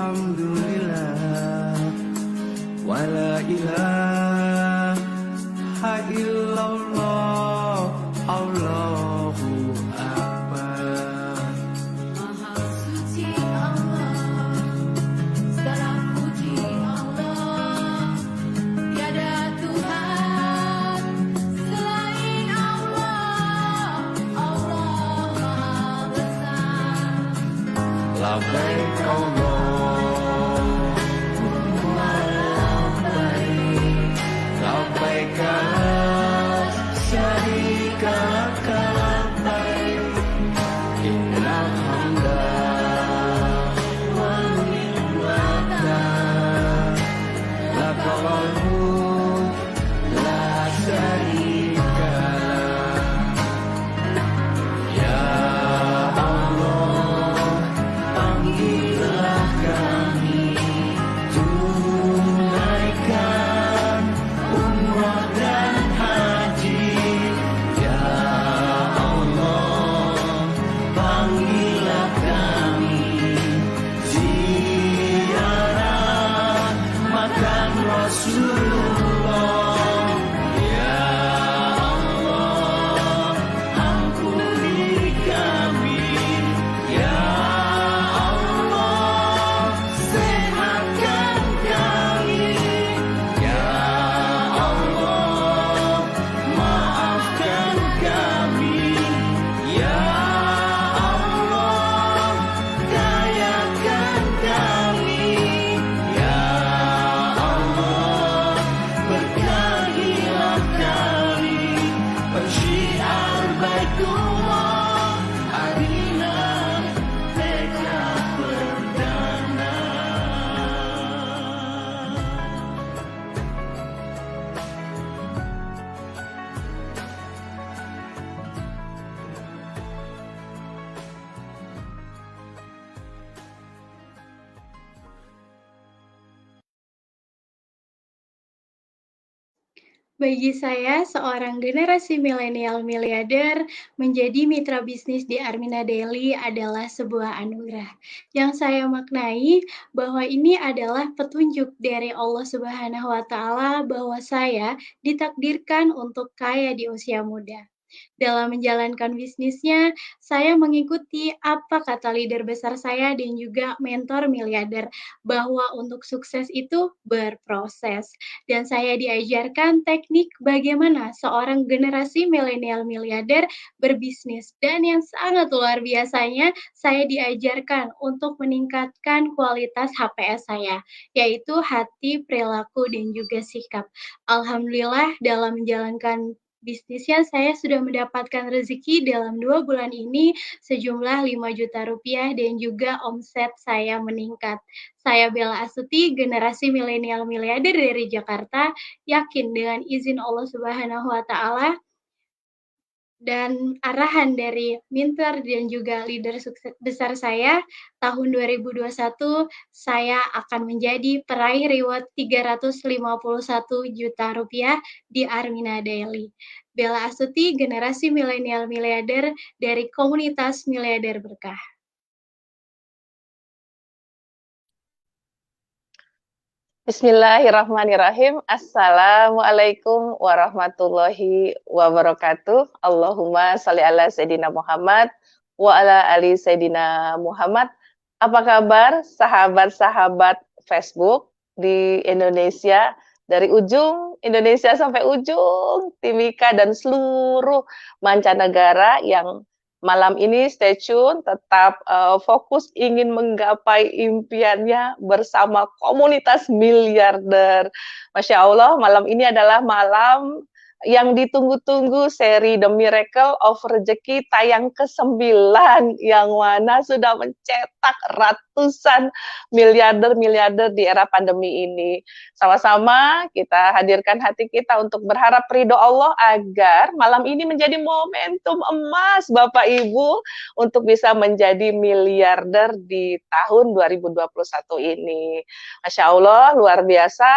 Alhamdulillah, wala ilaha illallah, Allahu Akbar. Maha suci Allah, segala puji Allah, tiada Tuhan selain Allah, Allah Maha Besar. Labbaik Allahumma labbaik, labbaik la syarika laka labbaik, innal hamda wan ni'mata laka wal mulk la syarika lak. Ya Allah, panggillah kami, tunaikan umrah dan haji. Ya Allah, panggillah kami, ziarah makam Rasulullah. Ya Allah, ampuni kami. Ya Allah, sehatkan kami. Ya Allah, maafkan kami. Ya Allah, kayakan kami. Ya Allah, berkahilah kami. Pensyiar Baitullah, Madinah, Mekah perdana. Bagi saya, seorang generasi milenial miliarder, menjadi mitra bisnis di Armina Daily adalah sebuah anugerah. Yang saya maknai bahwa ini adalah petunjuk dari Allah Subhanahu wa Ta'ala bahwa saya ditakdirkan untuk kaya di usia muda. Dalam menjalankan bisnisnya, saya mengikuti apa kata leader besar saya dan juga mentor miliarder, bahwa untuk sukses itu berproses. Dan saya diajarkan teknik bagaimana seorang generasi milenial miliarder berbisnis. Dan yang sangat luar biasanya, saya diajarkan untuk meningkatkan kualitas HPS saya, yaitu hati, perilaku, dan juga sikap. Alhamdulillah dalam menjalankan bisnisnya saya sudah mendapatkan rezeki dalam 2 bulan ini sejumlah 5 juta rupiah dan juga omset saya meningkat. Saya Bella Astuti, generasi milenial miliarder dari Jakarta, yakin dengan izin Allah Subhanahu wa Ta'ala dan arahan dari mentor dan juga leader sukses besar saya, tahun 2021 saya akan menjadi peraih reward 351 juta rupiah di Armina Daily. Bella Astuti, generasi milenial miliarder dari komunitas miliarder berkah. Bismillahirrahmanirrahim. Assalamualaikum warahmatullahi wabarakatuh. Allahumma sholli ala Sayyidina Muhammad wa ala ali Sayyidina Muhammad. Apa kabar sahabat-sahabat Facebook di Indonesia, dari ujung Indonesia sampai ujung Timika dan seluruh mancanegara yang malam ini stay tune, tetap fokus ingin menggapai impiannya bersama komunitas miliarder. Masya Allah, malam ini adalah malam yang ditunggu-tunggu, seri The Miracle of Rezeki tayang ke-9, yang mana sudah mencetak ratusan miliarder-miliarder di era pandemi ini. Sama-sama kita hadirkan hati kita untuk berharap ridho Allah agar malam ini menjadi momentum emas Bapak Ibu untuk bisa menjadi miliarder di tahun 2021 ini. Masya Allah, luar biasa.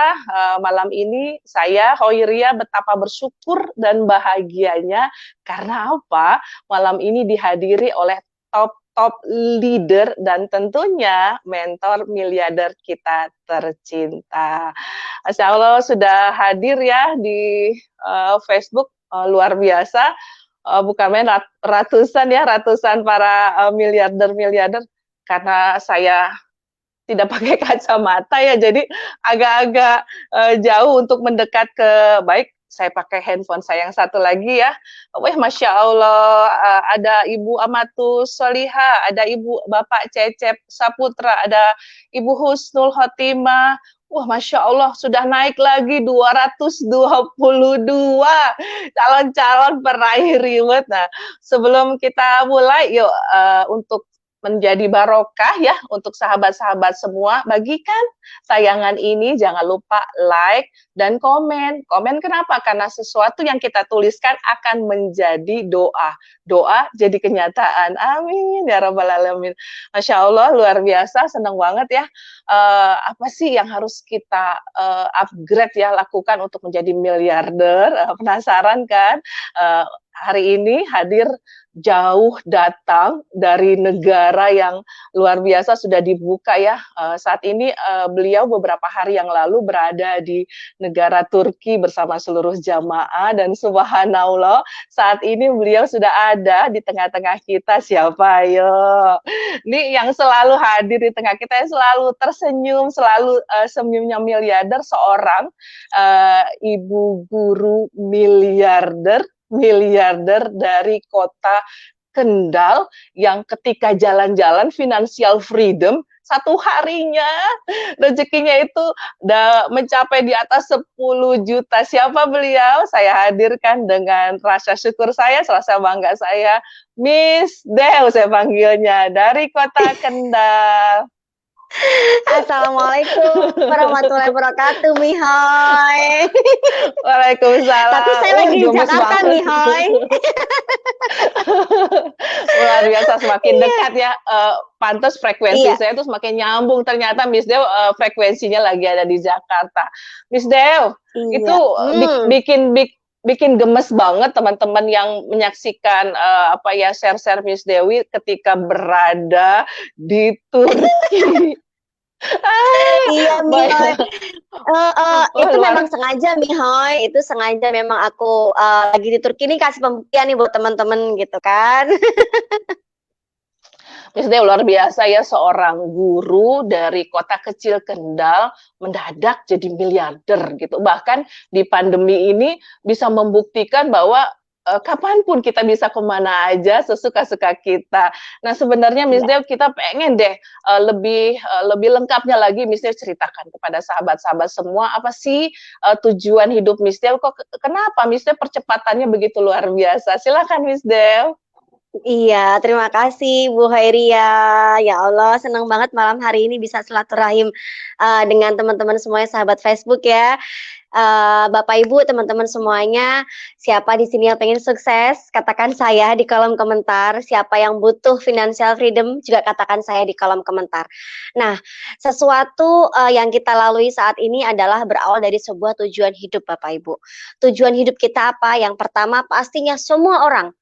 Malam ini saya, Hoiria, betapa bersyukur dan bahagianya. Karena apa? Malam ini dihadiri oleh top top leader dan tentunya mentor miliarder kita tercinta. Masya Allah sudah hadir ya di Facebook, luar biasa. Bukan main ratusan ya, ratusan para miliarder karena saya tidak pakai kacamata ya, jadi agak-agak jauh untuk mendekat ke baik. Saya pakai handphone saya yang satu lagi ya. Wah, Masya Allah, ada Ibu Amatus Soliha, ada Ibu Bapak Cecep Saputra, ada Ibu Husnul Khotimah. Wah, Masya Allah, sudah naik lagi 222 calon-calon peraih reward. Nah, sebelum kita mulai, yuk untuk menjadi barokah ya untuk sahabat-sahabat semua, bagikan tayangan ini, jangan lupa like dan komen. Komen kenapa? Karena sesuatu yang kita tuliskan akan menjadi doa. Doa jadi kenyataan. Amin ya rabbal alamin. Masya Allah, luar biasa, senang banget ya. Apa sih yang harus kita upgrade ya, lakukan untuk menjadi miliarder? Penasaran kan? Hari ini hadir jauh datang dari negara yang luar biasa, sudah dibuka ya. Saat ini beliau beberapa hari yang lalu berada di negara Turki bersama seluruh jamaah, dan subhanallah saat ini beliau sudah ada di tengah-tengah kita. Siapa ayo? Ini yang selalu hadir di tengah kita, yang selalu tersenyum, selalu senyumnya miliarder, seorang ibu guru miliarder dari kota Kendal, yang ketika jalan-jalan financial freedom, satu harinya rezekinya itu udah mencapai di atas 10 juta. Siapa beliau? Saya hadirkan dengan rasa syukur saya, rasa bangga saya, Miss Dew saya panggilnya, dari kota Kendal. Assalamualaikum warahmatullahi wabarakatuh, Mihoy. Waalaikumsalam. Tapi saya lagi di gemes Jakarta, banget. Mihoy. Luar biasa, semakin dekat ya. Pantas frekuensi Iya. saya tuh semakin nyambung. Ternyata Miss Dew frekuensinya lagi ada di Jakarta. Miss Dew, Iya. itu bikin gemes banget teman-teman yang menyaksikan share-share Miss Dewi ketika berada di Turki. Iya, Mihoy. Itu luar- memang sengaja, Mihoy. Itu sengaja memang aku lagi di Turki ini kasih pembuktian nih buat teman-teman gitu kan. Miss Dew luar biasa ya, seorang guru dari kota kecil Kendal mendadak jadi miliarder gitu. Bahkan di pandemi ini bisa membuktikan bahwa kapanpun kita bisa kemana aja sesuka-suka kita. Nah sebenarnya Miss Dew kita pengen deh lebih lengkapnya lagi Miss Dew ceritakan kepada sahabat-sahabat semua, apa sih tujuan hidup Miss Dew, kok kenapa Miss Dew percepatannya begitu luar biasa. Silakan Miss Dew. Iya, terima kasih Bu Khairia. Ya Allah, senang banget malam hari ini bisa silaturahim dengan teman-teman semuanya, sahabat Facebook ya. Bapak Ibu, teman-teman semuanya, siapa di sini yang pengen sukses, katakan saya di kolom komentar. Siapa yang butuh financial freedom, juga katakan saya di kolom komentar. Nah, sesuatu yang kita lalui saat ini adalah berawal dari sebuah tujuan hidup, Bapak Ibu. Tujuan hidup kita apa? Yang pertama, pastinya semua orang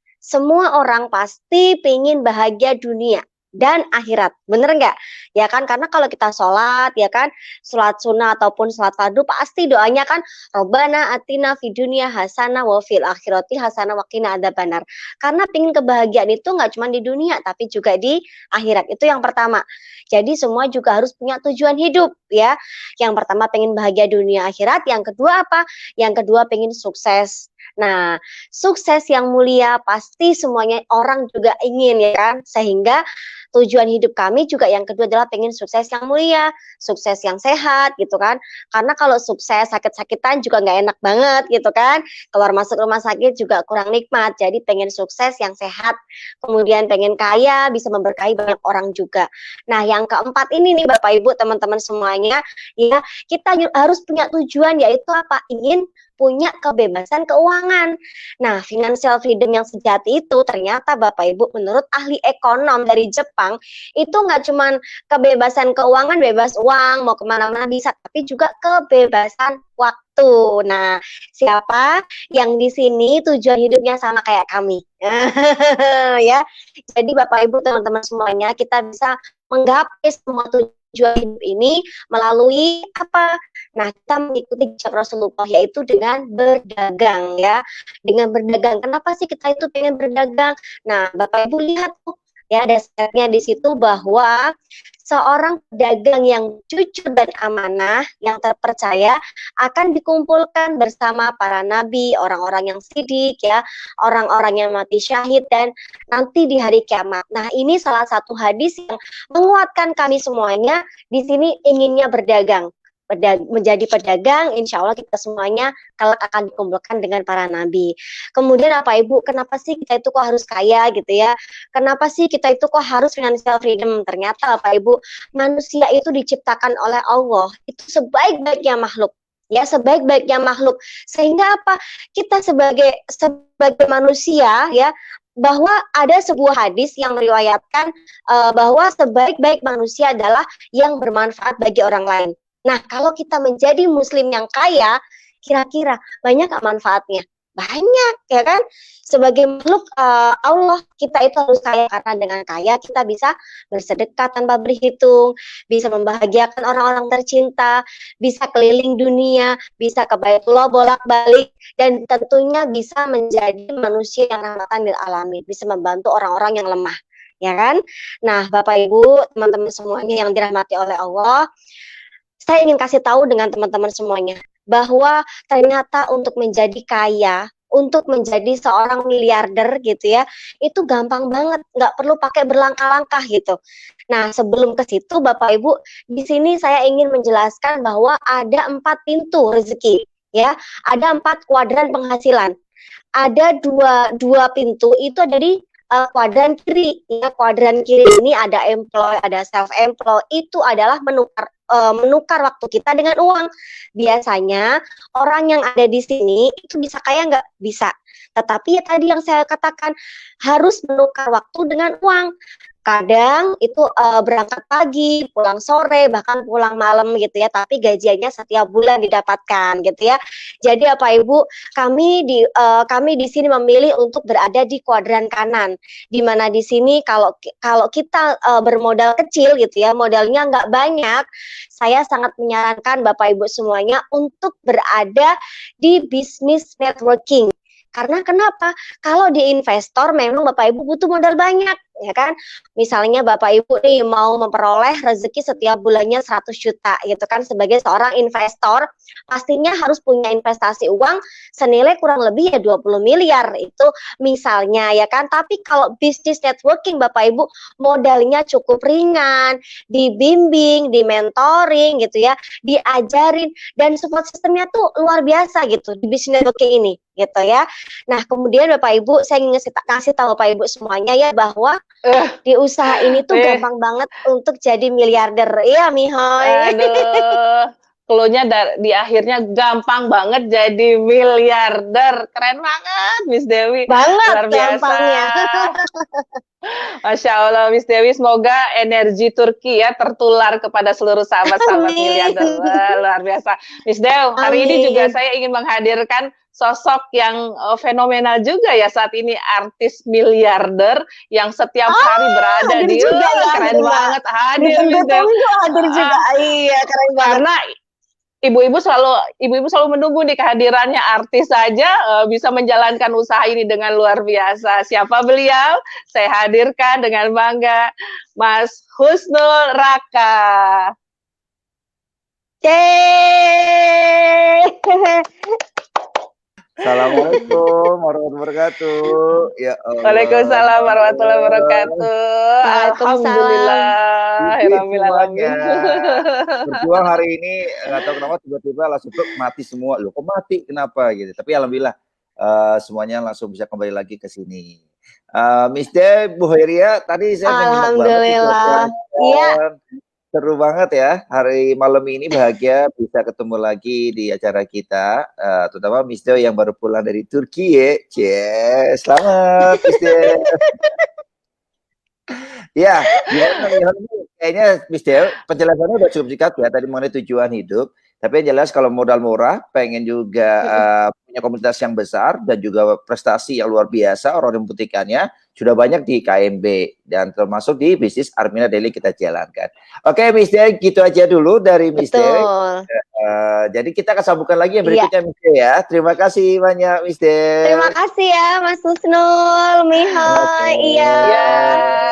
pasti pengen bahagia dunia dan akhirat, bener nggak? Ya kan, karena kalau kita sholat, ya kan, sholat sunnah ataupun sholat fardu, pasti doanya kan, Robbana atina fid dunya hasanah wa fil akhirati hasanah wa qina adzabannar. Karena pengen kebahagiaan itu nggak cuma di dunia, tapi juga di akhirat. Itu yang pertama. Jadi semua juga harus punya tujuan hidup, ya. Yang pertama pengen bahagia dunia akhirat, yang kedua apa? Yang kedua pengen sukses. Nah, sukses yang mulia pasti semuanya orang juga ingin, ya kan? Sehingga tujuan hidup kami juga yang kedua adalah pengen sukses yang mulia, sukses yang sehat gitu kan. Karena kalau sukses sakit-sakitan juga nggak enak banget gitu kan. Keluar masuk rumah sakit juga kurang nikmat. Jadi pengen sukses yang sehat, kemudian pengen kaya, bisa memberkahi banyak orang juga. Nah, yang keempat ini nih Bapak Ibu, teman-teman semuanya, ya, kita harus punya tujuan, yaitu apa? Ingin punya kebebasan keuangan. Nah, financial freedom yang sejati itu ternyata Bapak Ibu menurut ahli ekonom dari Jepang gampang, itu nggak cuman kebebasan keuangan, bebas uang, mau kemana-mana bisa, tapi juga kebebasan waktu. Nah, siapa yang di sini tujuan hidupnya sama kayak kami? Ya, jadi Bapak Ibu teman-teman semuanya, kita bisa menggapai semua tujuan hidup ini melalui apa? Nah, kita mengikuti jejak Rasulullah, yaitu dengan berdagang ya. Dengan berdagang. Kenapa sih kita itu pengen berdagang? Nah, Bapak Ibu lihat tuh ya, ada stepnya di situ bahwa seorang pedagang yang jujur dan amanah, yang terpercaya akan dikumpulkan bersama para nabi, orang-orang yang sidik ya, orang-orang yang mati syahid dan nanti di hari kiamat. Nah, ini salah satu hadis yang menguatkan kami semuanya di sini inginnya berdagang. Menjadi pedagang, insya Allah kita semuanya kelak akan dikumpulkan dengan para nabi. Kemudian apa Ibu, kenapa sih kita itu kok harus kaya gitu ya? Kenapa sih kita itu kok harus financial freedom? Ternyata apa Ibu, manusia itu diciptakan oleh Allah, itu sebaik-baiknya makhluk. Ya, sebaik-baiknya makhluk. Sehingga apa? Kita sebagai manusia ya, bahwa ada sebuah hadis yang meriwayatkan bahwa sebaik-baik manusia adalah yang bermanfaat bagi orang lain. Nah, kalau kita menjadi muslim yang kaya, kira-kira banyak gak manfaatnya? Banyak, ya kan? Sebagai makhluk Allah, kita itu harus kaya, karena dengan kaya kita bisa bersedekah tanpa berhitung, bisa membahagiakan orang-orang tercinta, bisa keliling dunia, bisa ke Baitullah bolak-balik, dan tentunya bisa menjadi manusia yang rahmatan lil alamin, bisa membantu orang-orang yang lemah, ya kan? Nah, Bapak Ibu, teman-teman semuanya yang dirahmati oleh Allah, saya ingin kasih tahu dengan teman-teman semuanya bahwa ternyata untuk menjadi kaya, untuk menjadi seorang miliarder gitu ya, itu gampang banget, nggak perlu pakai berlangkah-langkah gitu. Nah, sebelum ke situ Bapak Ibu, di sini saya ingin menjelaskan bahwa ada 4 pintu rezeki, ya, ada 4 kuadran penghasilan. Ada dua pintu itu ada di kuadran kiri, ya. Kuadran kiri ini ada employ, ada self employ, itu adalah menukar waktu kita dengan uang. Biasanya orang yang ada di sini itu bisa kaya nggak? Bisa. Tetapi ya tadi yang saya katakan, harus menukar waktu dengan uang. Kadang itu berangkat pagi, pulang sore, bahkan pulang malam gitu ya, tapi gajiannya setiap bulan didapatkan gitu ya. Jadi apa Ibu, kami di sini memilih untuk berada di kuadran kanan, di mana di sini kalau kita bermodal kecil gitu ya, modalnya nggak banyak, saya sangat menyarankan Bapak Ibu semuanya untuk berada di bisnis networking. Karena kenapa? Kalau di investor memang Bapak Ibu butuh modal banyak, ya kan? Misalnya Bapak Ibu nih mau memperoleh rezeki setiap bulannya 100 juta gitu kan, sebagai seorang investor pastinya harus punya investasi uang senilai kurang lebih ya 20 miliar itu misalnya, ya kan? Tapi kalau bisnis networking Bapak Ibu modalnya cukup ringan, dibimbing, dimentoring gitu ya, diajarin, dan support sistemnya tuh luar biasa gitu di bisnis networking ini gitu ya. Nah, kemudian Bapak Ibu, saya ingin kasih tahu Bapak Ibu semuanya ya, bahwa di usaha ini tuh gampang banget untuk jadi miliarder. Iya, Mihoy. Aduh, cluenya di akhirnya gampang banget jadi miliarder. Keren banget, Miss Dewi. Banget Luar biasa. gampangnya. Masya Allah, Miss Dewi, semoga energi Turki ya tertular kepada seluruh sahabat-sahabat Amin. miliarder. Wah, luar biasa. Miss Dew, hari ini juga Amin. saya ingin menghadirkan sosok yang fenomenal juga ya saat ini, artis miliarder yang setiap hari berada hadir di juga ya, keren hadir, Mbak. banget, hadir Ditunggu Miss Dew. tunggu hadir juga. Iya, keren banget. Karena ibu-ibu selalu menunggu nih kehadirannya artis saja bisa menjalankan usaha ini dengan luar biasa. Siapa beliau? Saya hadirkan dengan bangga Mas Husnul Raka. Assalamualaikum warahmatullahi wabarakatuh. Ya Allah. Waalaikumsalam warahmatullahi wabarakatuh. Alhamdulillah. Semuanya. Berjuang hari ini nggak tahu kenapa tiba-tiba langsung mati semua. Loh, kok mati? Kenapa gitu? Tapi alhamdulillah semuanya langsung bisa kembali lagi ke sini. Miss De, Bu Hairia, tadi saya menyimak banget. Alhamdulillah. Iya. Seru banget ya, hari malam ini bahagia bisa ketemu lagi di acara kita, terutama Miss Deo yang baru pulang dari Turki ya. Selamat Miss Deo. Ya, gimana nih? Kayaknya Miss Del, penjelasannya udah cukup singkat ya tadi mengenai tujuan hidup. Tapi yang jelas kalau modal murah, pengen juga punya komunitas yang besar dan juga prestasi yang luar biasa, orang yang membuktikannya sudah banyak di KMB dan termasuk di bisnis Armina Daily kita jalankan. Oke, Miss Del, gitu aja dulu dari Miss Del. Betul. Jadi kita akan sambungkan lagi yang Iya. berikutnya, Miss Del ya. Terima kasih banyak, Miss Del. Terima kasih ya Mas Husnul, Miha, Oke. iya. Ya.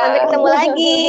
Sampai ketemu lagi.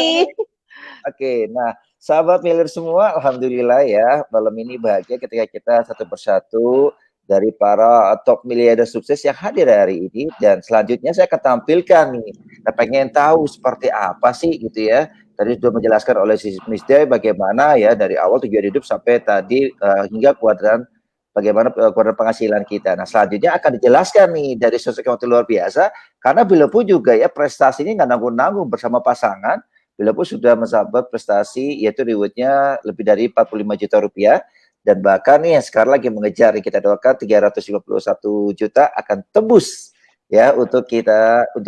Oke, nah sahabat Milir semua, alhamdulillah ya malam ini bahagia ketika kita satu persatu dari para top miliarder sukses yang hadir hari ini dan selanjutnya saya akan tampilkan nih. Kita pengen tahu seperti apa sih gitu ya. Tadi sudah menjelaskan oleh si Miss Day bagaimana ya dari awal tujuan hidup sampai tadi hingga kuadran bagaimana kuadran penghasilan kita. Nah selanjutnya akan dijelaskan nih dari sosok yang luar biasa karena beliau pun juga ya prestasinya nggak nanggung-nanggung bersama pasangan. Beliau pun sudah mencapai prestasi yaitu rewardnya lebih dari 45 juta rupiah dan bahkan nih yang sekarang lagi mengejar kita doakan 351 juta akan tembus ya untuk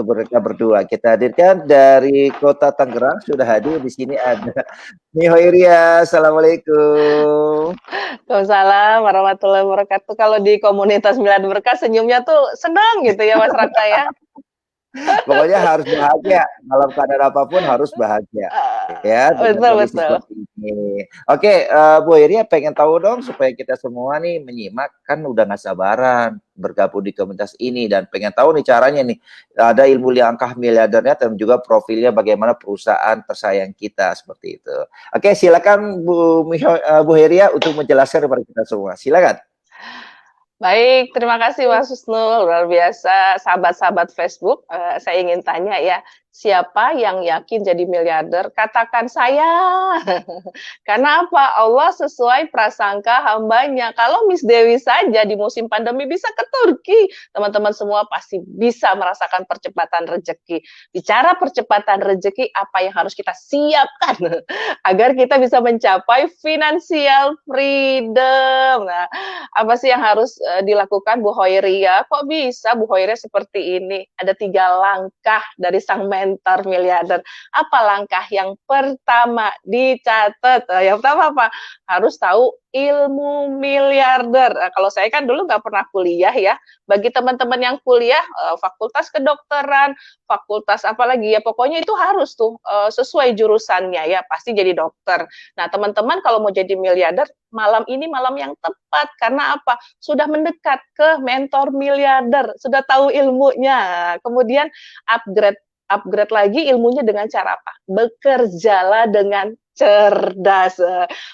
mereka berdua. Kita hadirkan dari Kota Tangerang sudah hadir di sini ada Nihoiria. Assalamualaikum. Waalaikumsalam warahmatullahi wabarakatuh. Kalau di komunitas Milad Berkah senyumnya tuh senang gitu ya Mas Raka ya. Pokoknya harus bahagia dalam keadaan apapun harus bahagia ya dengan kondisi Betul. seperti ini. Oke, Bu Iria pengen tahu dong supaya kita semua nih menyimak kan udah nggak sabaran bergabung di komunitas ini dan pengen tahu nih caranya nih ada ilmu langkah miliardernya dan juga profilnya bagaimana perusahaan tersayang kita seperti itu. Oke, silakan Bu Iria untuk menjelaskan kepada kita semua. Silakan. Baik, terima kasih Mas Husnul, luar biasa sahabat-sahabat Facebook. Saya ingin tanya ya, siapa yang yakin jadi miliarder? Katakan saya. Karena apa? Allah sesuai prasangka hambanya. Kalau Miss Dewi saja di musim pandemi bisa ke Turki, teman-teman semua pasti bisa merasakan percepatan rezeki. Bicara percepatan rezeki, apa yang harus kita siapkan agar kita bisa mencapai financial freedom? Nah, apa sih yang harus dilakukan Bu Hoiria? Kok bisa Bu Hoiria seperti ini? Ada 3 langkah dari sang mentor miliarder. Apa langkah yang pertama? Dicatat. Yang pertama apa? Harus tahu ilmu miliarder. Kalau saya kan dulu nggak pernah kuliah ya. Bagi teman-teman yang kuliah, fakultas kedokteran, fakultas apalagi ya, pokoknya itu harus tuh sesuai jurusannya ya, pasti jadi dokter. Nah teman-teman kalau mau jadi miliarder, malam ini malam yang tepat. Karena apa? Sudah mendekat ke mentor miliarder, sudah tahu ilmunya. Kemudian upgrade lagi ilmunya dengan cara apa? Bekerjalah dengan cerdas.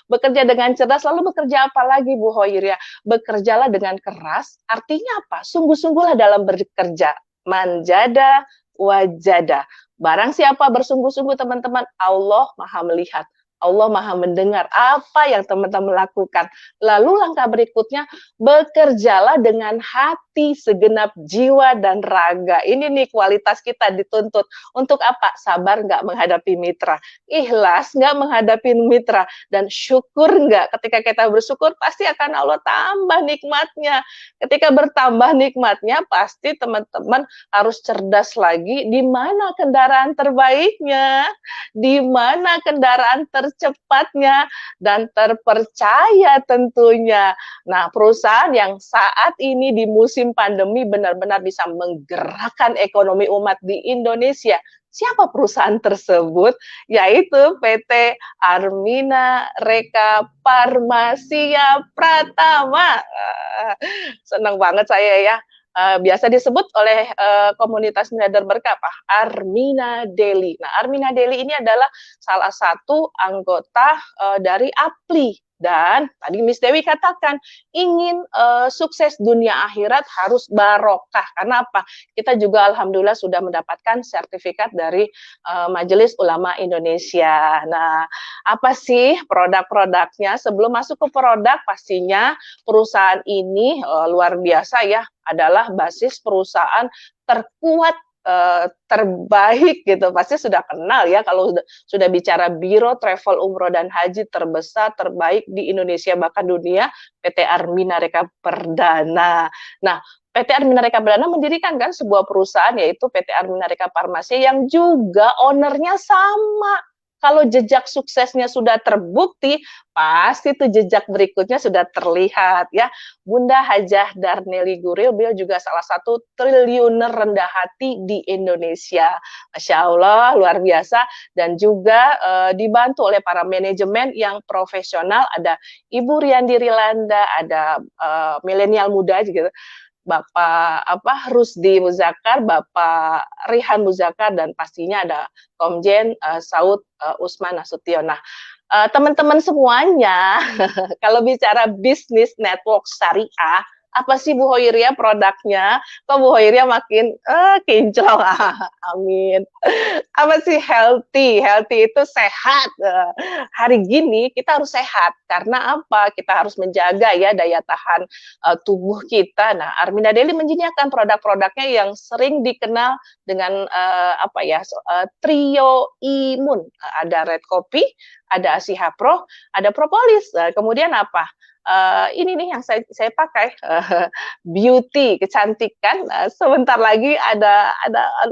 Bekerja dengan cerdas, lalu bekerja apa lagi Bu Hoiria? Bekerjalah dengan keras, artinya apa? Sungguh-sungguhlah dalam bekerja. Manjada, wajada. Barang siapa bersungguh-sungguh teman-teman, Allah Maha melihat. Allah Maha mendengar apa yang teman-teman lakukan. Lalu langkah berikutnya, bekerjalah dengan hati, segenap jiwa dan raga. Ini nih kualitas kita dituntut. Untuk apa? Sabar nggak menghadapi mitra. Ikhlas nggak menghadapi mitra. Dan syukur nggak. Ketika kita bersyukur, pasti akan Allah tambah nikmatnya. Ketika bertambah nikmatnya, pasti teman-teman harus cerdas lagi. Di mana kendaraan terbaiknya? Di mana kendaraan tercepatnya dan terpercaya tentunya. Nah, perusahaan yang saat ini di musim pandemi benar-benar bisa menggerakkan ekonomi umat di Indonesia. Siapa perusahaan tersebut? Yaitu PT Armina Reka Farmasia Pratama. Senang banget saya ya. Biasa disebut oleh komunitas miliarder berkah apa? Armina Daily. Nah, Armina Daily ini adalah salah satu anggota dari APLI. Dan tadi Miss Dewi katakan ingin sukses dunia akhirat harus barokah. Karena apa? Kita juga alhamdulillah sudah mendapatkan sertifikat dari Majelis Ulama Indonesia. Nah, apa sih produk-produknya? Sebelum masuk ke produk, pastinya perusahaan ini luar biasa ya, adalah basis perusahaan terkuat terbaik gitu, pasti sudah kenal ya kalau sudah bicara biro travel umroh dan haji terbesar, terbaik di Indonesia bahkan dunia, PT Armina Reka Perdana. Nah, PT Armina Reka Perdana mendirikan kan sebuah perusahaan yaitu PT Armina Reka Farmasi yang juga ownernya sama. Kalau jejak suksesnya sudah terbukti, pasti tuh jejak berikutnya sudah terlihat ya. Bunda Hajah Darneli Guril, beliau juga salah satu triliuner rendah hati di Indonesia. Masya Allah, luar biasa. Dan juga dibantu oleh para manajemen yang profesional. Ada Ibu Riandi Rilanda, ada milenial muda gitu. Bapak Rusdi Muzakar, Bapak Rihan Muzakar, dan pastinya ada Komjen Saud Usman Nasution. Nah, teman-teman semuanya, kalau bicara bisnis network syariah, apa sih Bu Hoiria produknya? Kok Bu Hoiria makin kinclong? Amin. Apa sih healthy? Healthy itu sehat. Hari gini kita harus sehat karena apa? Kita harus menjaga ya daya tahan tubuh kita. Nah, Armina Daily menyediakan produk-produknya yang sering dikenal dengan trio imun. Ada Red Kopi, ada Asiha Pro, ada Propolis. Kemudian apa? Ini nih yang saya pakai, beauty, kecantikan. Sebentar lagi ada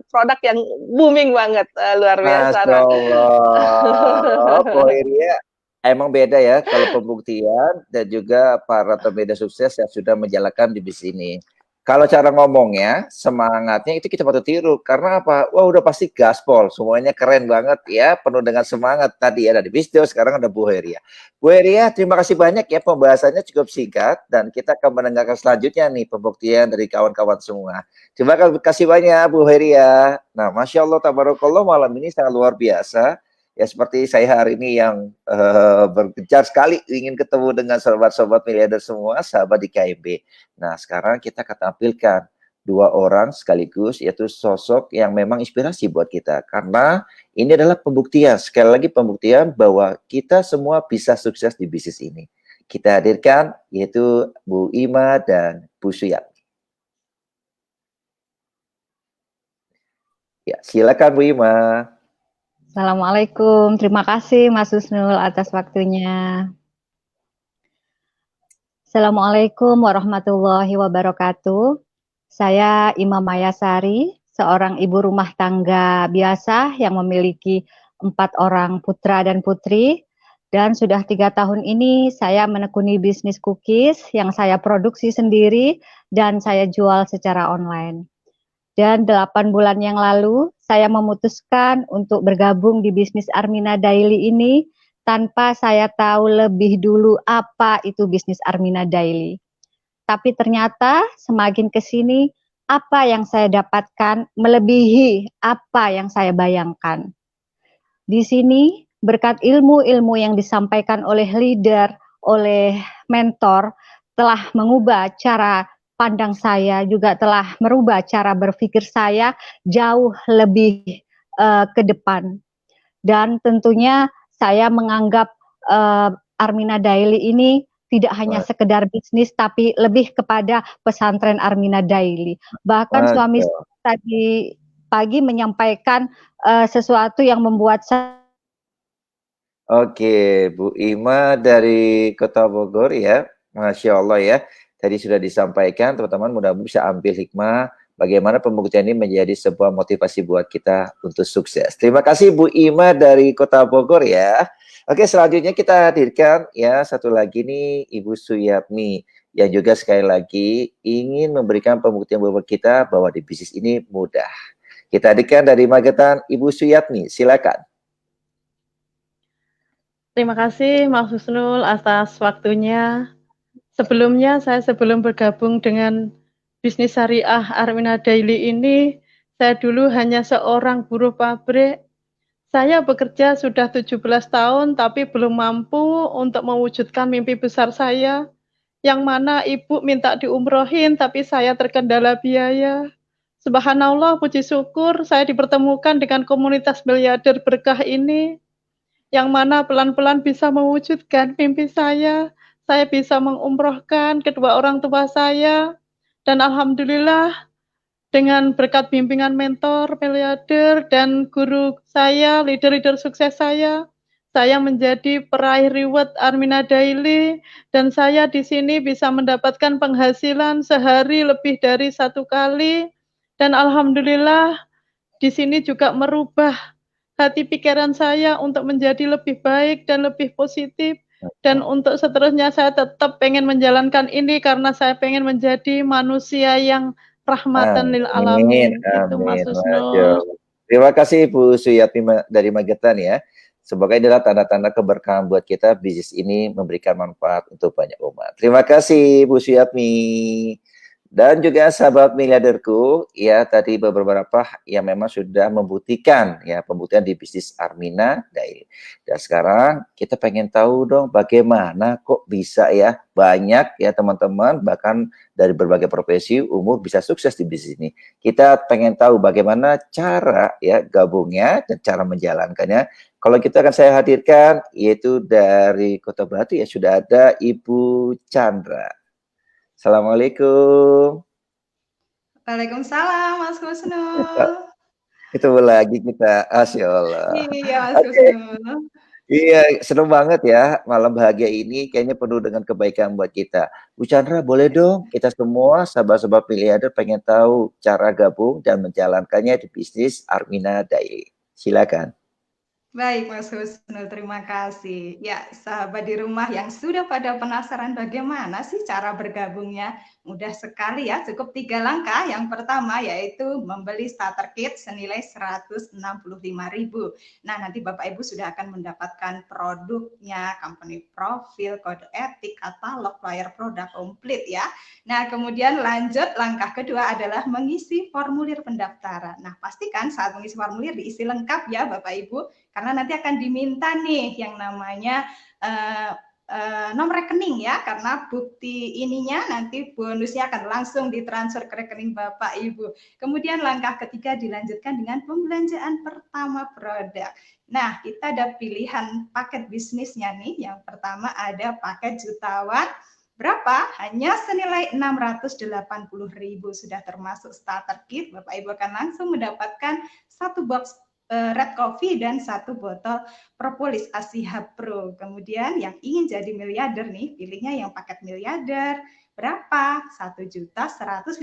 produk yang booming banget, luar biasa. Masya Allah. Bu Hoiria emang beda ya kalau pembuktian dan juga para pemuda sukses yang sudah menjalankan di bisnis ini. Kalau cara ngomongnya, semangatnya itu kita patut tiru. Karena apa? Wah, udah pasti gaspol. Semuanya keren banget ya, penuh dengan semangat. Tadi ada di Bisdo, sekarang ada Bu Hoiria. Bu Hoiria, terima kasih banyak ya, pembahasannya cukup singkat. Dan kita akan mendengarkan selanjutnya nih, pembuktian dari kawan-kawan semua. Terima kasih banyak Bu Hoiria. Nah, Masya Allah, tabarakallah, malam ini sangat luar biasa. Ya seperti saya hari ini yang berkejar sekali ingin ketemu dengan sobat-sobat miliarder semua, sahabat di KMB. Nah sekarang kita akan tampilkan dua orang sekaligus, yaitu sosok yang memang inspirasi buat kita. Karena ini adalah pembuktian, sekali lagi pembuktian bahwa kita semua bisa sukses di bisnis ini. Kita hadirkan yaitu Bu Ima dan Bu Suyat. Ya, silakan Bu Ima. Assalamualaikum, terima kasih Mas Husnul atas waktunya. Assalamualaikum warahmatullahi wabarakatuh. Saya Ima Mayasari, seorang ibu rumah tangga biasa yang memiliki 4 orang putra dan putri. Dan sudah 3 tahun ini saya menekuni bisnis cookies yang saya produksi sendiri dan saya jual secara online. Dan 8 bulan yang lalu, saya memutuskan untuk bergabung di bisnis Armina Daily ini tanpa saya tahu lebih dulu apa itu bisnis Armina Daily. Tapi ternyata semakin ke sini, apa yang saya dapatkan melebihi apa yang saya bayangkan. Di sini, berkat ilmu-ilmu yang disampaikan oleh leader, oleh mentor, telah mengubah cara pandang saya, juga telah merubah cara berpikir saya jauh lebih ke depan. Dan tentunya saya menganggap Armina Daily ini tidak hanya sekedar bisnis, tapi lebih kepada pesantren Armina Daily. Bahkan suami tadi pagi menyampaikan sesuatu yang membuat saya... Oke, Bu Ima dari Kota Bogor ya, Masya Allah ya. Tadi sudah disampaikan, teman-teman mudah-mudahan bisa ambil hikmah bagaimana pembuktian ini menjadi sebuah motivasi buat kita untuk sukses. Terima kasih Bu Ima dari Kota Bogor ya. Oke, selanjutnya kita hadirkan ya satu lagi nih Ibu Suyatmi yang juga sekali lagi ingin memberikan pembuktian buat kita bahwa di bisnis ini mudah. Kita hadirkan dari Magetan Ibu Suyatmi, silakan. Terima kasih Mas Husnul atas waktunya. Sebelumnya sebelum bergabung dengan bisnis syariah Armina Daily ini, saya dulu hanya seorang buruh pabrik. Saya bekerja sudah 17 tahun tapi belum mampu untuk mewujudkan mimpi besar saya. Yang mana ibu minta diumrohin tapi saya terkendala biaya. Subhanallah, puji syukur saya dipertemukan dengan komunitas miliarder berkah ini. Yang mana pelan-pelan bisa mewujudkan mimpi saya. Saya bisa mengumrohkan kedua orang tua saya. Dan alhamdulillah dengan berkat bimbingan mentor, miliarder, dan guru saya, leader-leader sukses saya menjadi peraih reward Armina Daily, dan saya di sini bisa mendapatkan penghasilan sehari lebih dari 1 kali, dan alhamdulillah di sini juga merubah hati pikiran saya untuk menjadi lebih baik dan lebih positif. Dan untuk seterusnya saya tetap pengen menjalankan ini karena saya pengen menjadi manusia yang rahmatan lil Amin, alamin. Itu Mas amin, Masya Husnul. Allah. Terima kasih Bu Suyati dari Magetan ya. Semoga inilah tanda-tanda keberkahan buat kita, bisnis ini memberikan manfaat untuk banyak umat. Terima kasih Bu Suyatmi. Dan juga sahabat miliarderku, ya tadi beberapa yang memang sudah membuktikan ya pembuktian di bisnis Armina Daily. Dan sekarang kita pengen tahu dong bagaimana kok bisa ya banyak ya teman-teman bahkan dari berbagai profesi umur bisa sukses di bisnis ini. Kita pengen tahu bagaimana cara ya gabungnya dan cara menjalankannya. Kalau kita akan saya hadirkan yaitu dari Kota Batu ya sudah ada Ibu Chandra. Assalamualaikum. Waalaikumsalam Mas Husnul. Ketemu lagi kita, Masya Allah. Iya Mas Husnul. Iya, seneng banget ya malam bahagia ini kayaknya penuh dengan kebaikan buat kita. Bu Chandra, boleh dong kita semua sahabat-sahabat miliarder pengen tahu cara gabung dan menjalankannya di bisnis Armina Daily. Silakan. Baik Mas Husnul, terima kasih. Ya, sahabat di rumah yang sudah pada penasaran bagaimana sih cara bergabungnya? Mudah sekali ya, cukup 3 langkah. Yang pertama yaitu membeli starter kit senilai 165.000. Nah, nanti Bapak Ibu sudah akan mendapatkan produknya, company profil, kode etik, katalog, flyer produk komplit ya. Nah, kemudian lanjut langkah kedua adalah mengisi formulir pendaftaran. Nah, pastikan saat mengisi formulir diisi lengkap ya Bapak Ibu, karena nanti akan diminta nih yang namanya nomor rekening ya, karena bukti ininya nanti bonusnya akan langsung ditransfer ke rekening Bapak Ibu. Kemudian langkah ketiga dilanjutkan dengan pembelanjaan pertama produk. Nah, kita ada pilihan paket bisnisnya nih. Yang pertama ada paket jutawan. Berapa? Hanya senilai 680.000 sudah termasuk starter kit. Bapak Ibu akan langsung mendapatkan 1 box red coffee dan 1 botol propolis Asiha Pro. Kemudian yang ingin jadi miliarder nih, pilihnya yang paket miliarder. Berapa? 1.154.000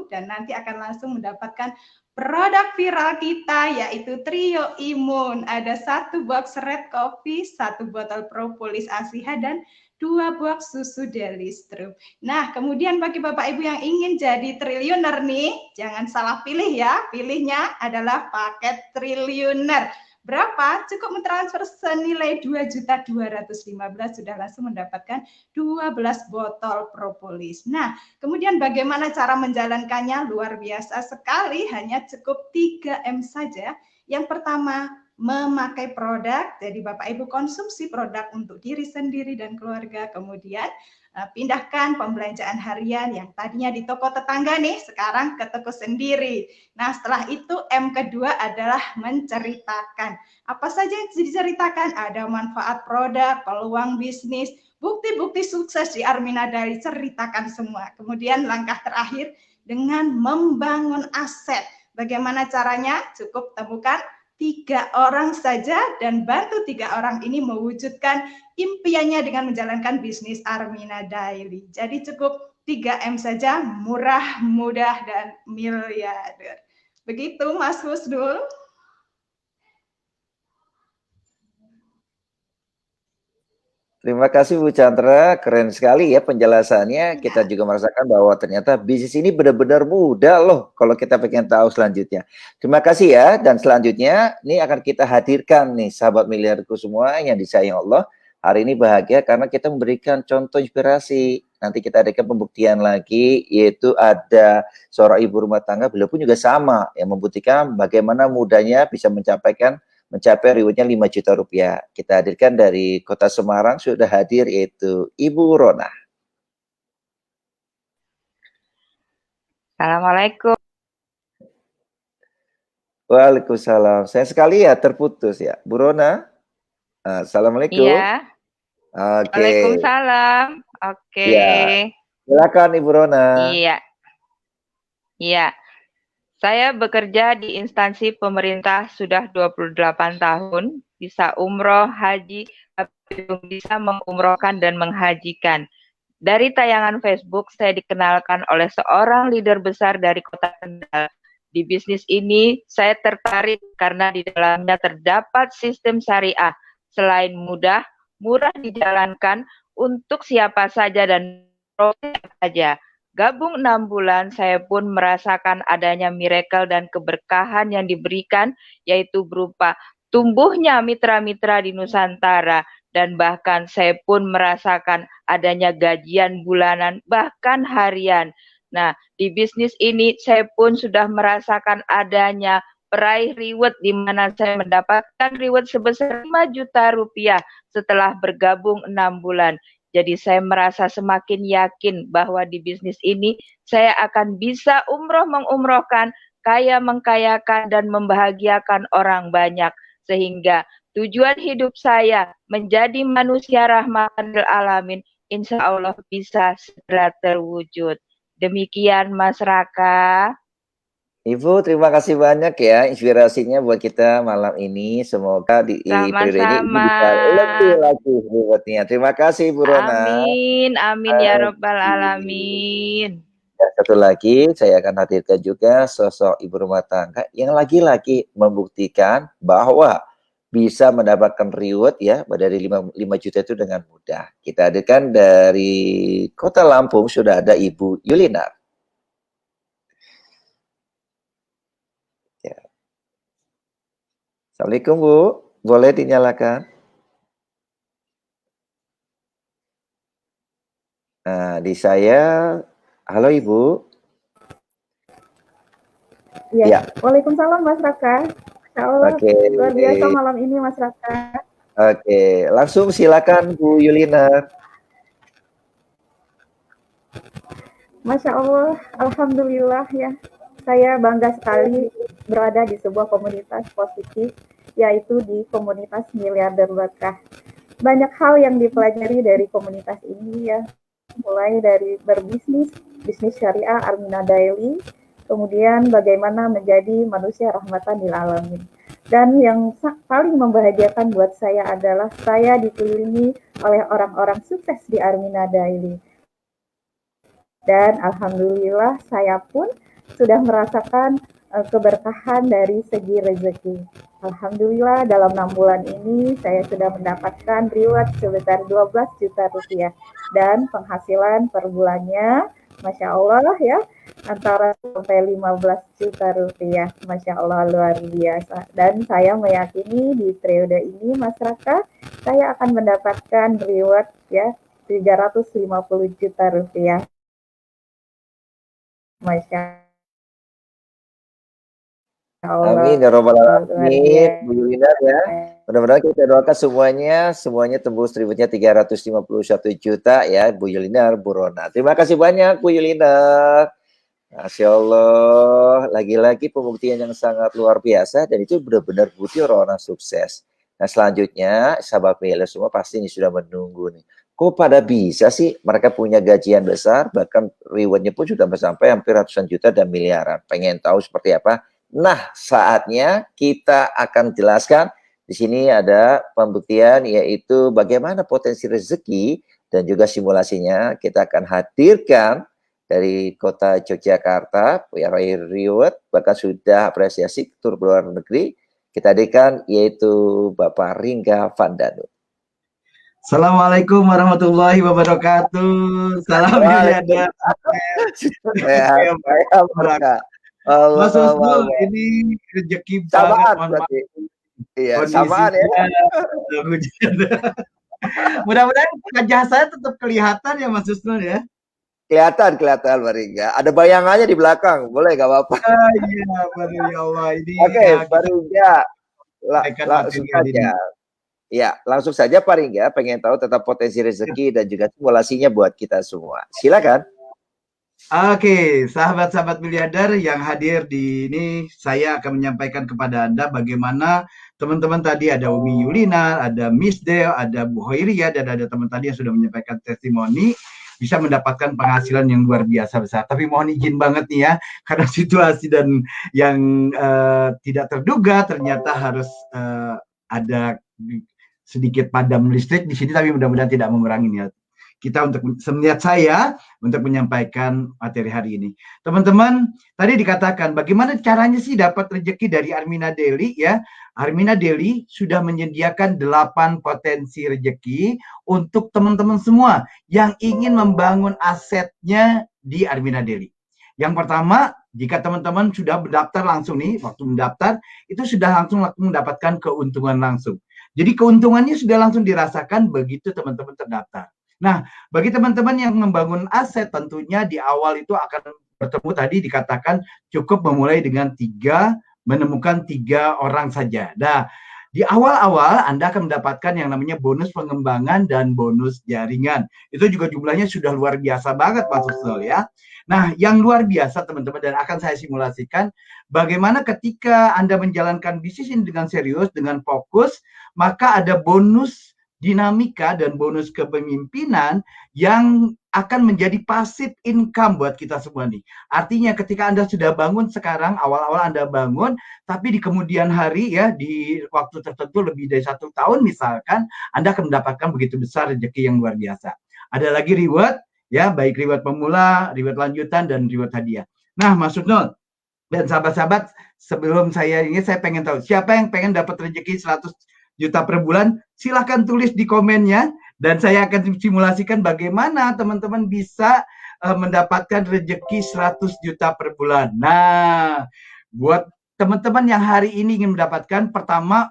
dan nanti akan langsung mendapatkan produk viral kita yaitu Trio Imun. Ada 1 box red coffee, 1 botol propolis Asiha dan 2 box susu Delistrum. Nah, kemudian bagi Bapak Ibu yang ingin jadi triliuner nih, jangan salah pilih ya. Pilihnya adalah paket triliuner. Berapa? Cukup mentransfer senilai 2.215 sudah langsung mendapatkan 12 botol propolis. Nah, kemudian bagaimana cara menjalankannya? Luar biasa sekali, hanya cukup 3M saja. Yang pertama, memakai produk, jadi Bapak Ibu konsumsi produk untuk diri sendiri dan keluarga, kemudian pindahkan pembelanjaan harian yang tadinya di toko tetangga nih, sekarang ke toko sendiri. Nah, setelah itu M kedua adalah menceritakan. Apa saja yang diceritakan? Ada manfaat produk, peluang bisnis, bukti-bukti sukses di Armina Daily, ceritakan semua. Kemudian langkah terakhir dengan membangun aset. Bagaimana caranya? Cukup temukan 3 orang saja dan bantu 3 orang ini mewujudkan impiannya dengan menjalankan bisnis Armina Daily. Jadi cukup 3M saja, murah, mudah, dan miliarder. Begitu Mas Husnul. Terima kasih Bu Chandra, keren sekali ya penjelasannya. Kita juga merasakan bahwa ternyata bisnis ini benar-benar mudah loh kalau kita pengen tahu selanjutnya. Terima kasih ya, dan selanjutnya ini akan kita hadirkan nih sahabat miliarderku semua yang disayang Allah. Hari ini bahagia karena kita memberikan contoh inspirasi. Nanti kita adakan pembuktian lagi, yaitu ada seorang ibu rumah tangga, beliau pun juga sama yang membuktikan bagaimana mudahnya bisa mencapai rewardnya 5 juta rupiah. Kita hadirkan dari Kota Semarang, sudah hadir yaitu Ibu Rona. Assalamualaikum. Waalaikumsalam. Sayang sekali ya terputus ya. Bu Rona. Assalamualaikum. Iya. Oke. Waalaikumsalam. Oke. Ya. Silakan Ibu Rona. Iya. Iya, saya bekerja di instansi pemerintah sudah 28 tahun, bisa umroh, haji, tapi belum bisa mengumrohkan dan menghajikan. Dari tayangan Facebook, saya dikenalkan oleh seorang leader besar dari kota Kendal. Di bisnis ini, saya tertarik karena di dalamnya terdapat sistem syariah. Selain mudah, murah dijalankan untuk siapa saja dan siapa saja. Gabung 6 bulan, saya pun merasakan adanya miracle dan keberkahan yang diberikan, yaitu berupa tumbuhnya mitra-mitra di Nusantara, dan bahkan saya pun merasakan adanya gajian bulanan, bahkan harian. Nah, di bisnis ini saya pun sudah merasakan adanya peraih reward di mana saya mendapatkan reward sebesar 5 juta rupiah setelah bergabung 6 bulan. Jadi saya merasa semakin yakin bahwa di bisnis ini saya akan bisa umroh mengumrohkan, kaya mengkayakan dan membahagiakan orang banyak. Sehingga tujuan hidup saya menjadi manusia rahmatan lil alamin, insya Allah bisa segera terwujud. Demikian Mas Raka. Ibu, terima kasih banyak ya inspirasinya buat kita malam ini. Semoga di periode ini Ibu bisa lebih lagi rewardnya. Terima kasih Ibu Rona. Amin, amin ya Rabbal Alamin. Dan satu lagi, saya akan hadirkan juga sosok ibu rumah tangga yang lagi-lagi membuktikan bahwa bisa mendapatkan reward ya dari 5 juta itu dengan mudah. Kita hadirkan dari Kota Lampung, sudah ada Ibu Yulinar. Ya. Assalamualaikum Bu, boleh dinyalakan? Nah, di saya, halo Ibu. Ya. Waalaikumsalam Mas Raka. Insya Allah luar biasa malam ini Mas Raka. Oke, langsung silakan Bu Yulinar. Masya Allah, Alhamdulillah ya. Saya bangga sekali berada di sebuah komunitas positif, yaitu di komunitas Miliarder Berkah. Banyak hal yang dipelajari dari komunitas ini ya, mulai dari berbisnis, bisnis syariah Armina Daily, kemudian bagaimana menjadi manusia rahmatan lil alamin. Dan yang paling membahagiakan buat saya adalah saya dikelilingi oleh orang-orang sukses di Armina Daily. Dan alhamdulillah saya pun sudah merasakan keberkahan dari segi rezeki. Alhamdulillah dalam 6 bulan ini saya sudah mendapatkan reward sebesar 12 juta rupiah. Dan penghasilan per bulannya Masya Allah ya, antara sampai 15 juta rupiah. Masya Allah luar biasa. Dan saya meyakini di periode ini Mas Raka, saya akan mendapatkan reward ya 350 juta rupiah. Masya Allah. Amin ya Rabbal Alamin, Bu Yulinar ya. Mudah-mudahan kita doakan semuanya tembus rewardnya 351 juta ya, Bu Yulinar, Bu Rona. Terima kasih banyak Bu Yulinar. Masya Allah, lagi-lagi pembuktian yang sangat luar biasa dan itu benar-benar bukti orang-orang sukses. Nah selanjutnya, sahabat Mila semua pasti ini sudah menunggu nih. Kok pada bisa sih mereka punya gajian besar, bahkan rewardnya pun sudah sampai hampir ratusan juta dan miliaran. Pengen tahu seperti apa? Nah, saatnya kita akan jelaskan. Di sini ada pembuktian yaitu bagaimana potensi rezeki dan juga simulasinya. Kita akan hadirkan dari kota Yogyakarta, ya reward, bahkan sudah apresiasi tur luar negeri. Kita hadirkan yaitu Bapak Ringga Vandanu. Assalamualaikum warahmatullahi wabarakatuh. Salam Miliarder. Mas Husnul, ini rezeki banget. Iya, samaan ya. Mudah-mudahan wajah saya tetap kelihatan ya Mas Husnul ya. Kelihatan Mbak Ringga. Ada bayangannya di belakang, boleh gak apa-apa? Iya, ya Allah ini. Oke, Pak Ringga, langsung saja. Ya, langsung saja Pak Ringga, pengen tahu tentang potensi rezeki dan juga simulasinya buat kita semua. Silakan. Oke, sahabat-sahabat miliarder yang hadir di ini, saya akan menyampaikan kepada Anda bagaimana teman-teman tadi ada Umi Yulinar, ada Miss Deo, ada Bu Hoiria, dan ada teman tadi yang sudah menyampaikan testimoni. bisa mendapatkan penghasilan yang luar biasa besar. Tapi mohon izin banget nih ya, karena situasi dan yang tidak terduga ternyata harus ada sedikit padam listrik di sini, tapi mudah-mudahan tidak mengurangi niat kita niat saya untuk menyampaikan materi hari ini. Teman-teman, tadi dikatakan bagaimana caranya sih dapat rezeki dari Armina Daily ya. Armina Daily sudah menyediakan 8 potensi rezeki untuk teman-teman semua yang ingin membangun asetnya di Armina Daily. Yang pertama, jika teman-teman sudah mendaftar langsung nih, waktu mendaftar itu sudah langsung mendapatkan keuntungan langsung. Jadi keuntungannya sudah langsung dirasakan begitu teman-teman terdaftar. Nah, bagi teman-teman yang membangun aset tentunya di awal itu akan bertemu tadi dikatakan cukup memulai dengan menemukan 3 orang saja. Nah, di awal-awal Anda akan mendapatkan yang namanya bonus pengembangan dan bonus jaringan. Itu juga jumlahnya sudah luar biasa banget Mas Husnul ya. Nah, yang luar biasa teman-teman dan akan saya simulasikan bagaimana ketika Anda menjalankan bisnis ini dengan serius, dengan fokus, maka ada bonus dinamika dan bonus kepemimpinan yang akan menjadi passive income buat kita semua nih. Artinya ketika Anda sudah bangun sekarang, awal-awal Anda bangun, tapi di kemudian hari ya, di waktu tertentu lebih dari 1 tahun misalkan, Anda akan mendapatkan begitu besar rezeki yang luar biasa. Ada lagi reward, ya baik reward pemula, reward lanjutan, dan reward hadiah. Nah Mas Husnul dan sahabat-sahabat, sebelum saya pengen tahu, siapa yang pengen dapat rezeki 100 juta per bulan, silahkan tulis di komennya dan saya akan simulasikan bagaimana teman-teman bisa mendapatkan rezeki 100 juta per bulan. Nah, buat teman-teman yang hari ini ingin mendapatkan, pertama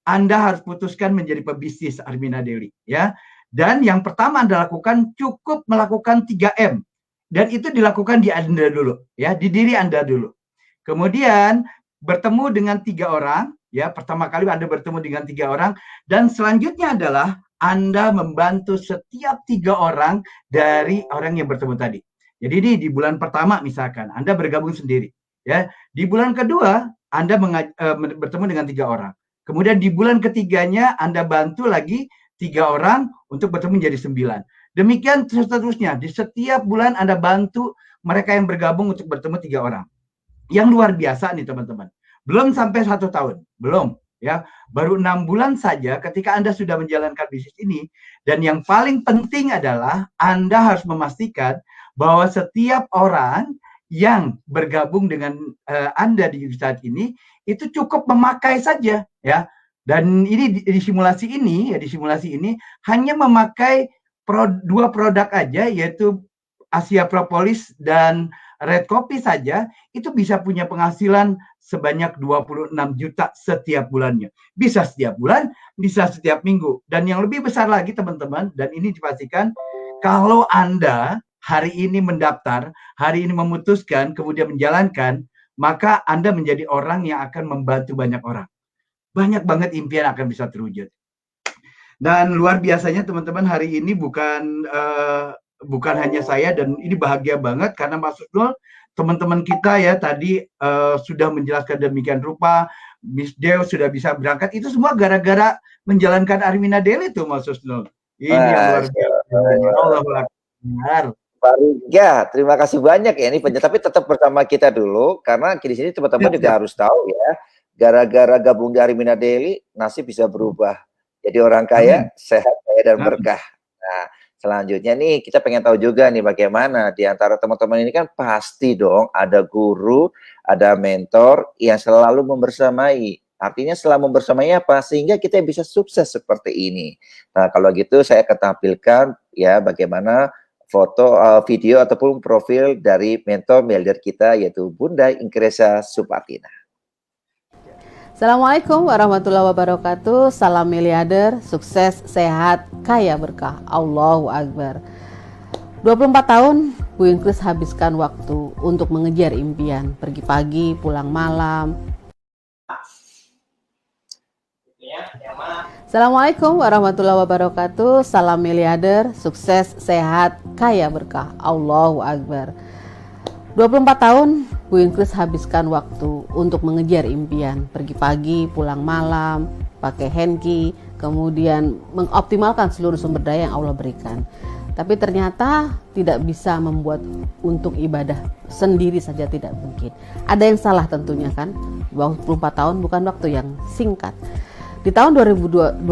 Anda harus putuskan menjadi pebisnis Armina Daily ya. Dan yang pertama Anda lakukan cukup melakukan 3M dan itu dilakukan di Anda dulu ya, di diri Anda dulu. Kemudian bertemu dengan 3 orang. Ya, pertama kali Anda bertemu dengan 3 orang dan selanjutnya adalah Anda membantu setiap 3 orang dari orang yang bertemu tadi. Jadi ini di bulan pertama misalkan Anda bergabung sendiri, ya. Di bulan kedua Anda bertemu dengan 3 orang. Kemudian di bulan ketiganya Anda bantu lagi 3 orang untuk bertemu menjadi 9. Demikian seterusnya. Di setiap bulan Anda bantu mereka yang bergabung untuk bertemu 3 orang. Yang luar biasa nih teman-teman. Belum sampai 1 tahun, belum ya, baru 6 bulan saja ketika Anda sudah menjalankan bisnis ini. Dan yang paling penting adalah Anda harus memastikan bahwa setiap orang yang bergabung dengan Anda di saat ini itu cukup memakai saja ya. Dan ini di simulasi ini hanya memakai 2 produk aja, yaitu Asia Propolis dan Red Coffee saja, itu bisa punya penghasilan sebanyak 26 juta setiap bulannya. Bisa setiap bulan, bisa setiap minggu. Dan yang lebih besar lagi teman-teman, dan ini dipastikan, kalau Anda hari ini mendaftar, hari ini memutuskan, kemudian menjalankan, maka Anda menjadi orang yang akan membantu banyak orang. Banyak banget impian akan bisa terwujud. Dan luar biasanya teman-teman, hari ini bukan hanya saya, dan ini bahagia banget karena Mas Husnul, teman-teman kita ya tadi sudah menjelaskan demikian rupa, Miss Deo sudah bisa berangkat, itu semua gara-gara menjalankan Armina Daily tuh Mas Husnul. Ini yang luar biasa. Pak Riga, terima kasih banyak ya ini tapi tetap bersama kita dulu karena di sini teman-teman juga harus tahu ya, gara-gara gabung di Armina Daily nasib bisa berubah. Jadi orang kaya, sehat, kaya dan berkah. Nah, selanjutnya nih kita pengen tahu juga nih bagaimana di antara teman-teman ini kan pasti dong ada guru, ada mentor yang selalu membersamai. Artinya selalu membersamai apa? Sehingga kita bisa sukses seperti ini. Nah kalau gitu saya akan tampilkan ya bagaimana foto, video ataupun profil dari mentor miliarder kita yaitu Bunda Ingresa Supartina. Assalamualaikum warahmatullahi wabarakatuh. Salam miliarder, sukses, sehat, kaya berkah. Allahu Akbar. 24 tahun Bu Ingris habiskan waktu untuk mengejar impian. Pergi pagi, pulang malam. Assalamualaikum warahmatullahi wabarakatuh. Salam miliarder, sukses, sehat, kaya berkah. Allahu Akbar. 24 tahun Bu Ingris habiskan waktu untuk mengejar impian. Pergi pagi, pulang malam, pakai handkey, kemudian mengoptimalkan seluruh sumber daya yang Allah berikan. Tapi ternyata tidak bisa membuat untuk ibadah sendiri saja, tidak mungkin. Ada yang salah tentunya kan. 24 tahun bukan waktu yang singkat. Di tahun 2010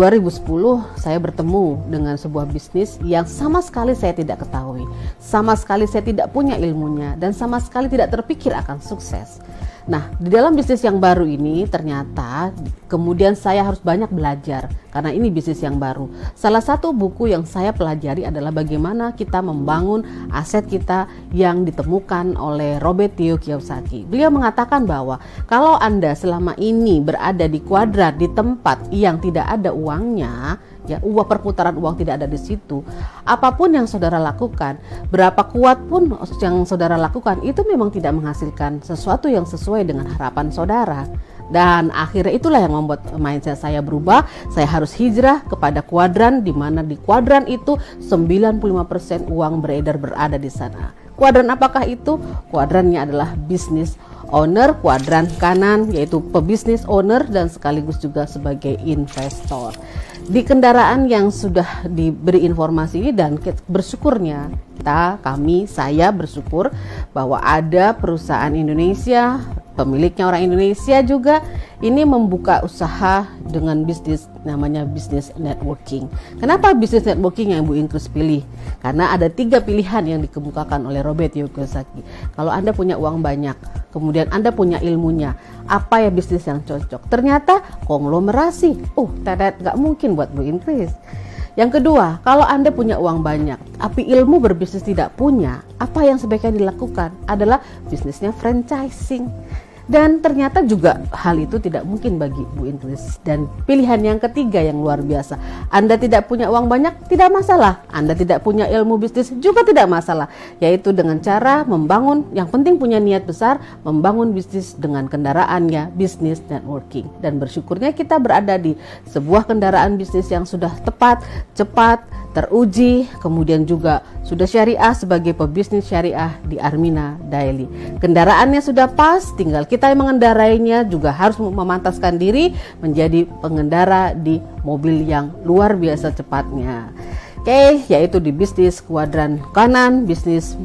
saya bertemu dengan sebuah bisnis yang sama sekali saya tidak ketahui, sama sekali saya tidak punya ilmunya, dan sama sekali tidak terpikir akan sukses. Nah, di dalam bisnis yang baru ini ternyata kemudian saya harus banyak belajar karena ini bisnis yang baru. Salah satu buku yang saya pelajari adalah bagaimana kita membangun aset kita yang ditemukan oleh Robert T. Kiyosaki. Beliau mengatakan bahwa kalau Anda selama ini berada di kuadran, di tempat yang tidak ada uangnya, ya, perputaran uang tidak ada di situ, apapun yang saudara lakukan, berapa kuat pun yang saudara lakukan, itu memang tidak menghasilkan sesuatu yang sesuai dengan harapan saudara. Dan akhirnya itulah yang membuat mindset saya berubah. Saya harus hijrah kepada kuadran, di mana di kuadran itu 95% uang beredar berada di sana. Kuadran apakah itu? Kuadrannya adalah business owner, kuadran kanan yaitu pebisnis owner dan sekaligus juga sebagai investor. Di kendaraan yang sudah diberi informasi ini, dan bersyukurnya saya bersyukur bahwa ada perusahaan Indonesia, pemiliknya orang Indonesia juga, ini membuka usaha dengan bisnis namanya bisnis networking. Kenapa bisnis networking yang Bu Ingkris pilih? Karena ada 3 pilihan yang dikemukakan oleh Robert Kiyosaki. Kalau Anda punya uang banyak, kemudian Anda punya ilmunya, apa ya bisnis yang cocok? Ternyata konglomerasi. Nggak mungkin buat Bu Ingkris. Yang kedua, kalau Anda punya uang banyak, tapi ilmu berbisnis tidak punya, apa yang sebaiknya dilakukan adalah bisnisnya franchising. Dan ternyata juga hal itu tidak mungkin bagi Bu Ingkris. Dan pilihan yang ketiga yang luar biasa, Anda tidak punya uang banyak, tidak masalah. Anda tidak punya ilmu bisnis juga tidak masalah. Yaitu dengan cara membangun, yang penting punya niat besar, membangun bisnis dengan kendaraannya, bisnis networking. Dan bersyukurnya kita berada di sebuah kendaraan bisnis yang sudah tepat, cepat, teruji, kemudian juga sudah syariah sebagai pebisnis syariah di Armina Daily. Kendaraannya sudah pas, tinggal kita yang mengendarainya juga harus memantaskan diri menjadi pengendara di mobil yang luar biasa cepatnya. Oke, yaitu di bisnis kuadran kanan, bisnis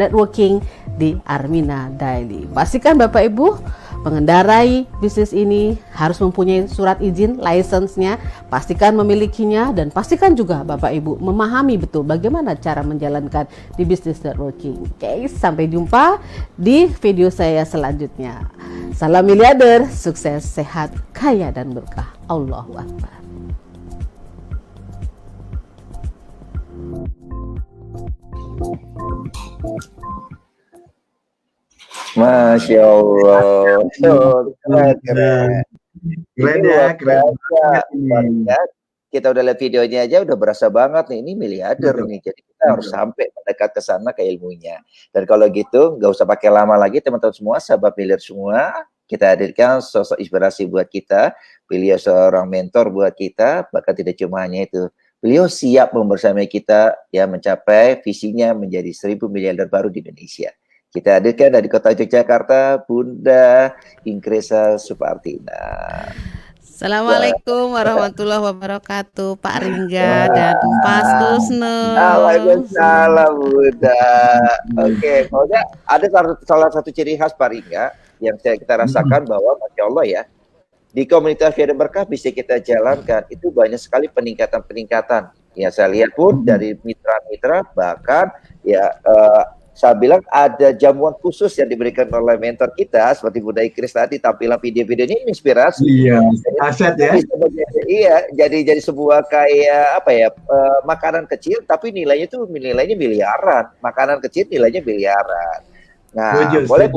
networking di Armina Daily. Pastikan Bapak Ibu mengendarai bisnis ini harus mempunyai surat izin, license-nya, pastikan memilikinya, dan pastikan juga Bapak Ibu memahami betul bagaimana cara menjalankan di bisnis networking. Oke, sampai jumpa di video saya selanjutnya. Salam miliarder, sukses, sehat, kaya, dan berkah. Allahu Akbar. Masya Allah, keren. Keren ya, keren banget. Kita udah lihat videonya aja udah berasa banget nih, ini miliarder nih. Jadi kita harus sampai mendekat ke sana ke ilmunya. Dan kalau gitu nggak usah pakai lama lagi teman-teman semua, sahabat miliar semua. Kita hadirkan sosok inspirasi buat kita. Beliau seorang mentor buat kita, bahkan tidak cuma hanya itu. Beliau siap membersamai kita ya mencapai visinya menjadi 1000 miliarder baru di Indonesia. Kita hadirkan dari kota Yogyakarta, Bunda Ingkresa Supartina. Assalamualaikum warahmatullahi wabarakatuh, Pak Ringga dan Pak Susnul. Waalaikumsalam, Bunda. Oke, pokoknya ada salah satu ciri khas Pak Ringga yang kita rasakan bahwa Masya Allah ya, di komunitas Via dan Berkah bisa kita jalankan, itu banyak sekali peningkatan-peningkatan. Ya saya lihat pun dari mitra-mitra, bahkan ya saya bilang ada jamuan khusus yang diberikan oleh mentor kita seperti Bunda Ingkris tadi, tampilan video-videonya inspirasi. Iya, aset ya. Iya, jadi sebuah kayak apa ya, makanan kecil tapi nilainya miliaran. Makanan kecil nilainya miliaran. Nah, boleh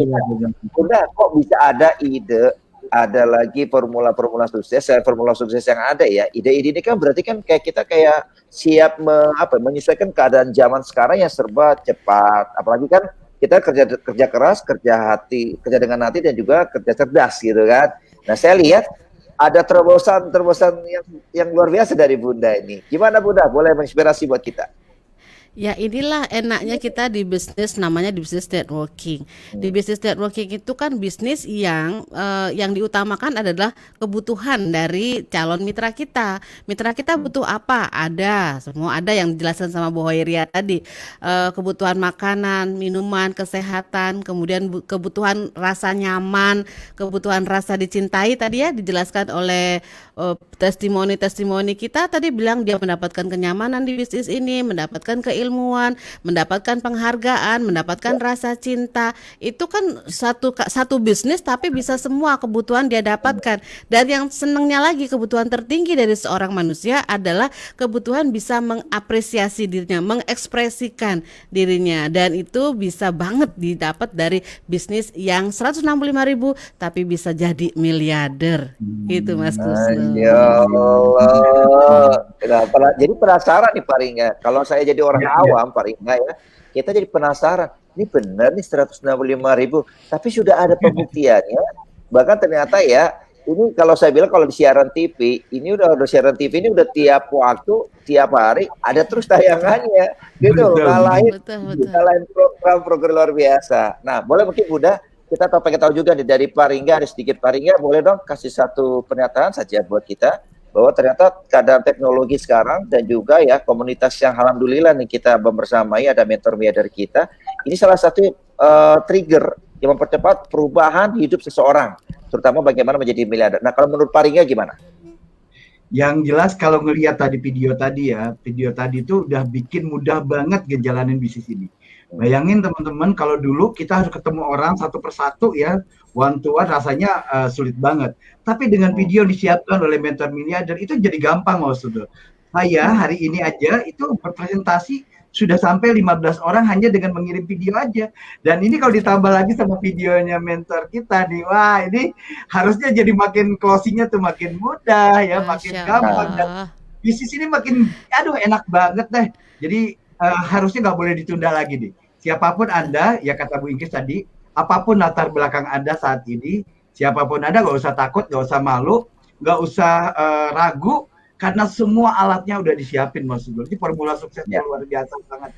Bunda kok bisa ada ide, ada lagi formula-formula sukses, formula sukses yang ada ya. Ide-ide ini kan berarti kan kayak kita kayak siap menyesuaikan keadaan zaman sekarang yang serba cepat. Apalagi kan kita kerja keras, kerja dengan hati dan juga kerja cerdas gitu kan. Nah, saya lihat ada terobosan yang luar biasa dari Bunda ini. Gimana Bunda? Boleh menginspirasi buat kita? Ya inilah enaknya kita di bisnis, namanya di bisnis networking. Di bisnis networking itu kan bisnis yang diutamakan adalah kebutuhan dari calon mitra kita. Mitra kita butuh apa? Ada, semua ada yang dijelaskan sama Bu Hoiria tadi. Kebutuhan makanan, minuman, kesehatan, kemudian kebutuhan rasa nyaman, kebutuhan rasa dicintai tadi ya dijelaskan oleh testimoni-testimoni kita tadi bilang dia mendapatkan kenyamanan di bisnis ini, mendapatkan keilmuan, mendapatkan penghargaan, mendapatkan rasa cinta. Itu kan satu bisnis tapi bisa semua kebutuhan dia dapatkan. Dan yang senangnya lagi kebutuhan tertinggi dari seorang manusia adalah kebutuhan bisa mengapresiasi dirinya, mengekspresikan dirinya, dan itu bisa banget didapat dari bisnis yang 165.000 tapi bisa jadi miliarder. Itu Mas Kusnul. Ya Allah. Jadi penasaran nih Pak Ringga. Kalau saya jadi orang awam Pak Ringga ya, kita jadi penasaran. Ini benar nih 165.000, tapi sudah ada pembuktiannya. Bahkan ternyata ya, ini kalau saya bilang kalau di siaran TV, ini udah siaran TV ini udah tiap waktu, tiap hari ada terus tayangannya, gitu. Ngalahin program-program luar biasa. Nah, boleh mungkin Bunda, kita pengen tahu juga nih dari Pak Ringga, ada sedikit Pak Ringga, boleh dong kasih satu pernyataan saja buat kita bahwa ternyata keadaan teknologi sekarang dan juga ya komunitas yang alhamdulillah nih kita membersamai, ada mentor miliarder kita, ini salah satu trigger yang mempercepat perubahan hidup seseorang, terutama bagaimana menjadi miliarder. Nah, kalau menurut Pak Ringga gimana? Yang jelas kalau ngelihat tadi video tadi itu udah bikin mudah banget ngejalanin bisnis ini. Bayangin teman-teman, kalau dulu kita harus ketemu orang satu persatu ya, one to one, rasanya sulit banget. Tapi dengan video disiapkan oleh mentor miliarder itu jadi gampang, maksudnya. Saya hari ini aja itu berpresentasi sudah sampai 15 orang hanya dengan mengirim video aja. Dan ini kalau ditambah lagi sama videonya mentor kita nih, wah ini harusnya jadi makin closingnya tuh makin mudah ya, makin gampang. Dan bisnis ini makin, aduh enak banget deh. Jadi harusnya nggak boleh ditunda lagi nih. Siapapun Anda, ya kata Bu Ingkris tadi, apapun latar belakang Anda saat ini, siapapun Anda nggak usah takut, nggak usah malu, nggak usah ragu, karena semua alatnya udah disiapin Mas Sugeng. Ini formula suksesnya luar biasa banget.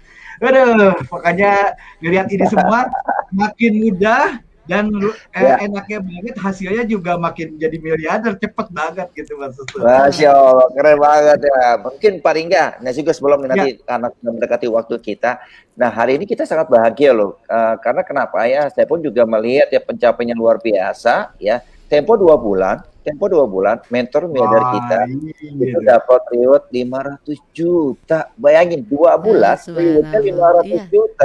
Aduh, makanya ngelihat ini semua makin mudah dan enaknya banget, hasilnya juga makin jadi miliarder cepet banget gitu Mas Sugeng. Masya Allah, keren banget ya. Mungkin Pak Ringga, nah juga sebelum nanti anak mendekati waktu kita. Nah hari ini kita sangat bahagia loh, karena kenapa ya? Saya pun juga melihat ya pencapaiannya luar biasa ya. Tempo 2 bulan, mentor miliarder kita itu dapat reward 500 juta. Bayangin 2 bulan rewardnya 500 juta.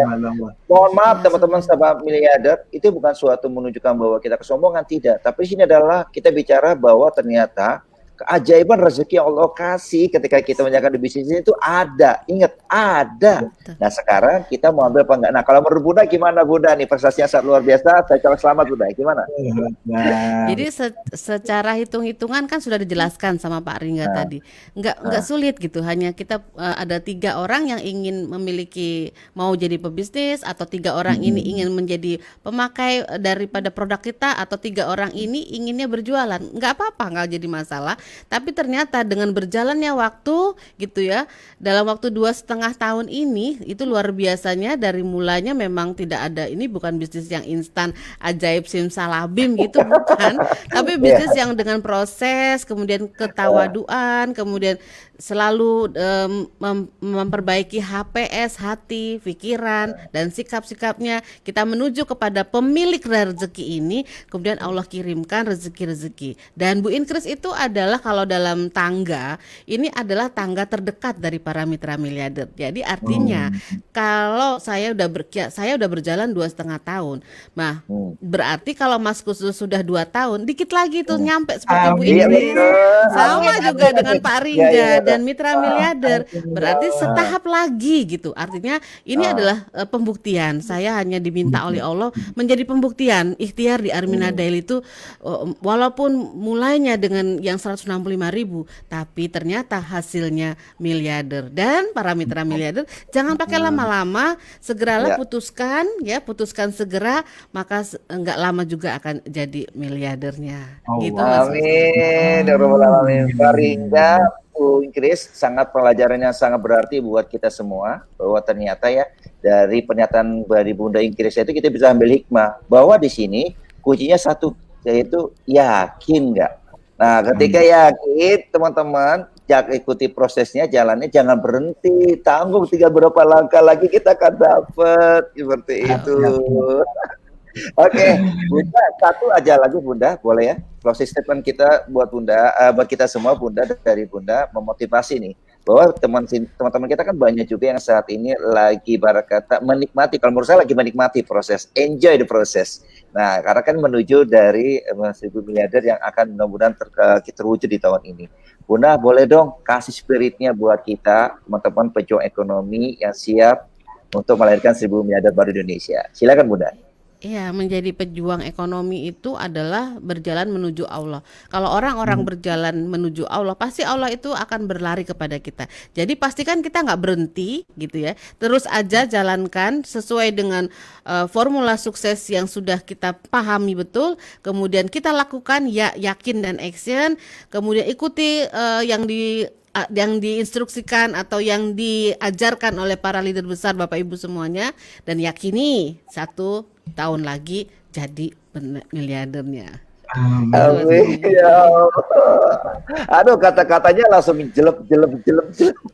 Mohon maaf teman-teman sahabat miliarder, itu bukan suatu menunjukkan bahwa kita kesombongan, tidak. Tapi sini adalah kita bicara bahwa ternyata keajaiban rezeki yang Allah kasih ketika kita menjalankan di bisnis itu ada. Ingat, ada. Nah sekarang kita mau ambil apa enggak? Nah kalau menurut Bunda gimana Bunda nih, prestasinya sangat luar biasa. Saya ucapkan selamat Bunda, gimana? Jadi secara hitung-hitungan kan sudah dijelaskan sama Pak Ringga tadi. Enggak sulit gitu. Hanya kita ada 3 orang yang ingin mau jadi pebisnis, atau 3 orang ini ingin menjadi pemakai daripada produk kita, atau 3 orang ini inginnya berjualan. Enggak apa-apa, enggak jadi masalah. Tapi ternyata dengan berjalannya waktu gitu ya, dalam waktu 2,5 tahun ini itu luar biasanya. Dari mulanya memang tidak ada, ini bukan bisnis yang instan ajaib simsalabim gitu, bukan. Tapi bisnis yang dengan proses, kemudian ketawaduan, kemudian selalu memperbaiki HPS, hati, pikiran, dan sikap-sikapnya. Kita menuju kepada pemilik rezeki ini, kemudian Allah kirimkan rezeki-rezeki. Dan Bu Ingkris itu adalah, kalau dalam tangga, ini adalah tangga terdekat dari para mitra miliarder. Jadi artinya kalau saya udah berjalan 2,5 tahun. Nah, berarti kalau Mas Kusnul sudah 2 tahun, dikit lagi tuh nyampe seperti Bu Ingkris. Sama juga dengan Pak Ringga dan mitra miliarder. Berarti setahap lagi gitu. Artinya ini adalah pembuktian. Saya hanya diminta oleh Allah menjadi pembuktian. Ikhtiar di Armina Daily itu walaupun mulainya dengan yang 165.000, tapi ternyata hasilnya miliarder. Dan para mitra miliarder, jangan pakai lama-lama, segeralah putuskan segera, maka enggak lama juga akan jadi miliardernya. Gitu Mas. Amin. Ya Rabbal Alamin. Pak Ringga, Bu Inggris, sangat pelajarannya sangat berarti buat kita semua, bahwa ternyata ya dari pernyataan dari Bunda Inggris itu kita bisa ambil hikmah bahwa di sini kuncinya satu, yaitu yakin nggak. Nah, ketika yakin, teman-teman, ikuti prosesnya, jalannya, jangan berhenti, tanggung, tinggal berapa langkah lagi kita akan dapat, seperti itu. Oke, Bunda, satu aja lagi Bunda, boleh ya? Closing statement kita buat Bunda, buat kita semua Bunda, dari Bunda memotivasi nih, bahwa teman-teman kita kan banyak juga yang saat ini lagi kata menikmati, kalau menurut saya lagi menikmati proses, enjoy the process. Nah, karena kan menuju dari 1.000 miliarder yang akan mudah-mudahan terwujud di tahun ini. Bunda, boleh dong kasih spiritnya buat kita, teman-teman pejuang ekonomi yang siap untuk melahirkan 1.000 miliarder baru Indonesia. Silakan Bunda. Iya, menjadi pejuang ekonomi itu adalah berjalan menuju Allah. Kalau orang-orang berjalan menuju Allah, pasti Allah itu akan berlari kepada kita. Jadi pastikan kita nggak berhenti gitu ya. Terus aja jalankan sesuai dengan formula sukses yang sudah kita pahami betul. Kemudian kita lakukan ya, yakin dan action. Kemudian ikuti yang diinstruksikan atau yang diajarkan oleh para leader besar Bapak Ibu semuanya, dan yakini 1 tahun lagi jadi miliardernya. Amin ya Allah. Aduh, kata-katanya langsung jelep